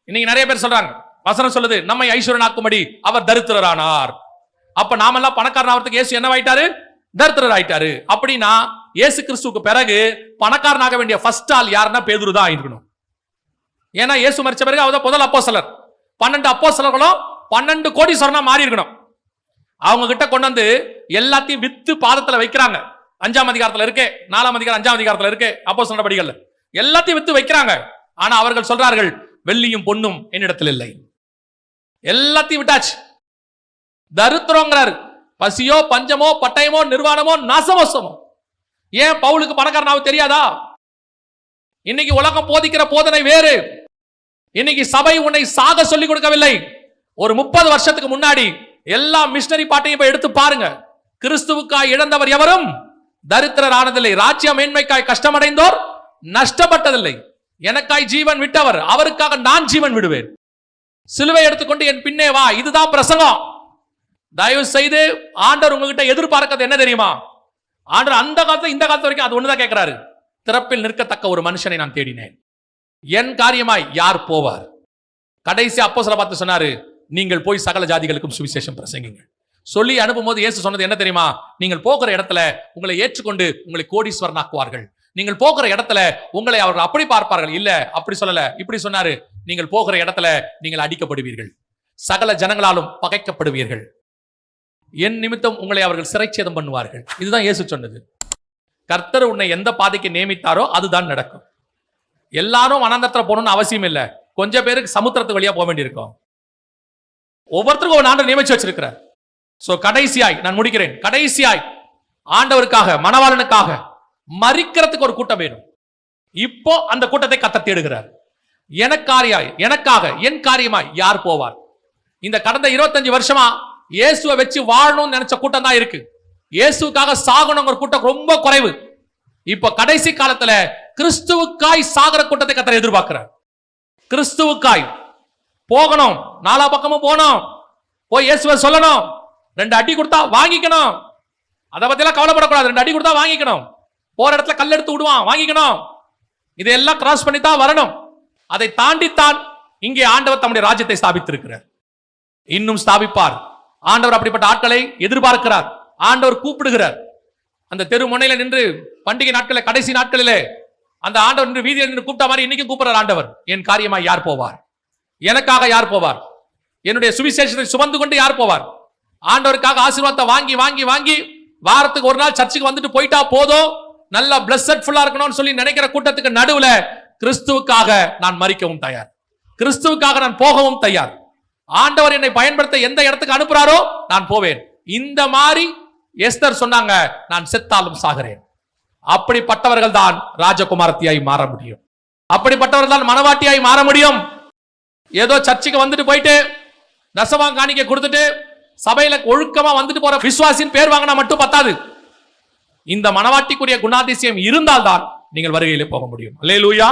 இன்னைக்கு நிறைய பேர் சொல்றாங்க, வசனம் சொல்லுது நம்மை ஐஸ்வர்யனாக்கும்படி அவர் தரித்திரரானார். அப்ப நாமெல்லாம் பணக்காரன் ஆகிறதுக்கு இயேசு என்னவாயிட்டாரு? தரித்திரர் ஆயிட்டாரு. அப்படின்னா இயேசு கிறிஸ்துவுக்கு பிறகு பணக்காரனாக வேண்டிய ஃபர்ஸ்ட் ஆள் யாருன்னா பேதுரு தான் இருக்கணும். ஏன்னா இயேசு மரிச்ச பிறகு அவர் முதல் அப்போஸ்தலர். 12 அப்போஸ்தலர்களும் 12 கோடீஸ்வரனா மாறி இருக்கணும். அவங்க கிட்ட கொண்டு வந்து எல்லாத்தையும் வித்து பாதத்துல வைக்கிறாங்க. 5ஆம் அதிகாரத்துல இருக்கு, 4ஆம் அதிகாரம் 5ஆம் அதிகாரத்துல இருக்கு, அப்போஸ்தலர் நடபடிகள்ல எல்லாத்தையும் வித்து வைக்கிறாங்க. ஆனா அவர்கள் சொல்றார்கள், வெள்ளியும் பொன்னும் என்னிடத்தில் இல்லை. எல்லாத்தையும் விட்டாச்சு. தரித்திரங்கிறாரு. பசியோ பஞ்சமோ பட்டயமோ நிர்வாணமோ நாசமோசமோ. ஏன் பவுலுக்கு பணக்காரனாவது தெரியாதா? இன்னைக்கு உலகம் போதிக்கிற போதனை வேறு. இன்னைக்கு சபை உன்னை சாக சொல்லிக் கொடுக்கவில்லை. ஒரு 30 வருஷத்துக்கு முன்னாடி எல்லா மிஷனரி பாட்டையும் போய் எடுத்து பாருங்க. கிறிஸ்துவுக்காய் இழந்தவர் எவரும் தரித்திரர் ஆனதில்லை. ராஜ்ய மேன்மைக்காய் கஷ்டமடைந்தோர் நஷ்டப்பட்டதில்லை. எனக்காய் ஜீவன் விட்டவர், அவருக்காக நான் ஜீவன் விடுவேன். சிலுவை எடுத்துக்கொண்டு என் பின்னே வா. இதுதான் பிரசங்கம். தயவு செய்து ஆண்டவர் உங்ககிட்ட எதிர்பார்க்கிறது என்ன தெரியுமா? ஆண்டவர் அந்த காலத்துல இந்த காலத்து வரைக்கும் அது ஒண்ணுதான் கேட்கிறாரு. திறப்பில் நிற்கத்தக்க ஒரு மனுஷனை நான் தேடினேன், என் காரியமாய் யார் போவார்? கடைசி அப்போஸ்தலரை பார்த்து சொன்னாரு, நீங்கள் போய் சகல ஜாதிகளுக்கும் சுவிசேஷம் பிரசங்கிங்க. சொல்லி அனுப்பும்போது இயேசு சொன்னது என்ன தெரியுமா? நீங்கள் போகிற இடத்துல உங்களை ஏற்றுக்கொண்டு உங்களை கோடீஸ்வரனாக்குவார்கள். நீங்கள் போகிற இடத்துல உங்களை அவர்கள் அப்படி பார்ப்பார்கள். இல்ல, அப்படி சொல்லல, இப்படி சொன்னாரு, நீங்கள் போகிற இடத்துல நீங்கள் அடிக்கப்படுவீர்கள், சகல ஜனங்களாலும் பகைக்கப்படுவீர்கள், என் நிமித்தம் உங்களை அவர்கள் சிறைச்சேதம் பண்ணுவார்கள். இதுதான் இயேசு சொன்னது. கர்த்தர் உன்னை எந்த பாதைக்கு நியமித்தாரோ அதுதான் நடக்கும். எல்லாரும் வனாந்தரத்துல போகணும்னு அவசியம் இல்லை. கொஞ்சம் பேருக்கு சமுத்திரத்துக்கு வழியா போக வேண்டியிருக்கும். ஒவ்வொருத்தருக்கும் ஒரு ஆண்டவர் நியமிச்சு வச்சிருக்கிறார். சோ கடைசியாய் நான் முடிக்கிறேன். கடைசியாய் ஆண்டவருக்காக, மணவாளனுக்காக மரிக்கிறதுக்கு ஒரு கூட்டம் வேணும். இப்போ அந்த கூட்டத்தை கர்த்தர் தேடுகிறார். எனக்காக என் காரியமாய் யார் போவார்? இந்த கடந்த 25 வருஷமா இயேசுவை வச்சு வாழணும்னு நினைச்ச கூட்டம் தான் இருக்கு. இயேசுக்காக சாகணுங்கிற கூட்டம் ரொம்ப குறைவு. இப்ப கடைசி காலத்துல கிறிஸ்துவுக்காய் சாகர கூட்டத்தை கர்த்தர் எதிர்பார்க்கிறார். கிறிஸ்துவுக்காய் போகணும், 4 பக்கமும் போகணும், போய் இயேசுவை சொல்லணும், 2 அடி கொடுத்தா வாங்கிக்கணும். அதை பத்தி எல்லாம் கவலைப்படக்கூடாது. 2 அடி கொடுத்தா வாங்கிக்கணும். போற இடத்துல கல் எடுத்து விடுவான், வாங்கிக்கணும். இதையெல்லாம் கிராஸ் பண்ணி தான் வரணும். அதை தாண்டித்தான் இங்கே ஆண்டவர் தம்முடைய ராஜ்யத்தை ஸ்தாபித்திருக்கிறார். இன்னும் ஸ்தாபிப்பார். ஆண்டவர் அப்படிப்பட்ட ஆட்களை எதிர்பார்க்கிறார். ஆண்டவர் கூப்பிடுகிறார். அந்த தெரு முனையில நின்று பண்டிகை நாட்களில், கடைசி நாட்களிலே அந்த ஆண்டவர் நின்று வீதியில் நின்று கூப்பிட்ட மாதிரி இன்னைக்கும் கூப்பிடுறார் ஆண்டவர். என் காரியமாய் யார் போவார்? எனக்காக யார் போவார்? என்னுடைய சுவிசேஷத்தை சுமந்து கொண்டு யார் போவார்? ஆண்டவருக்காக ஆசீர்வாதத்தை வாங்கி வாங்கி வாங்கி வாரத்துக்கு ஒரு நாள் சர்ச்சுக்கு வந்துட்டு போயிட்டா போதும், நல்ல பிளஸட் ஃபுல்லா இருக்கணும்னு சொல்லி நினைக்கிற கூட்டத்துக்கு நடுவுல கிறிஸ்துவுக்காக நான் மரிக்கவும் தயார், கிறிஸ்துவுக்காக நான் போகவும் தயார். ஆண்டவர் என்னை பயன்படுத்த எந்த இடத்துக்கு அனுப்புறாரோ நான் போவேன். இந்த மாதிரி எஸ்தர் சொன்னாங்க, நான் செத்தாலும் சாகிறேன். அப்படிப்பட்டவர்கள் தான் ராஜகுமாரத்தியாய் மாற முடியும். அப்படிப்பட்டவர்கள் தான் மனவாட்டியாய் மாற முடியும். ஏதோ சர்ச்சுக்கு வந்துட்டு போயிட்டு தசம காணிக்கை கொடுத்துட்டு சபையில ஒழுக்கமா வந்துட்டு போற விசுவாசின் பேர் வாங்கினா மட்டும் பத்தாது. இந்த மனவாட்டிக்குரிய குணாதிசயம் இருந்தால்தான் நீங்கள் வருகையிலே போக முடியும். அல்லேலூயா.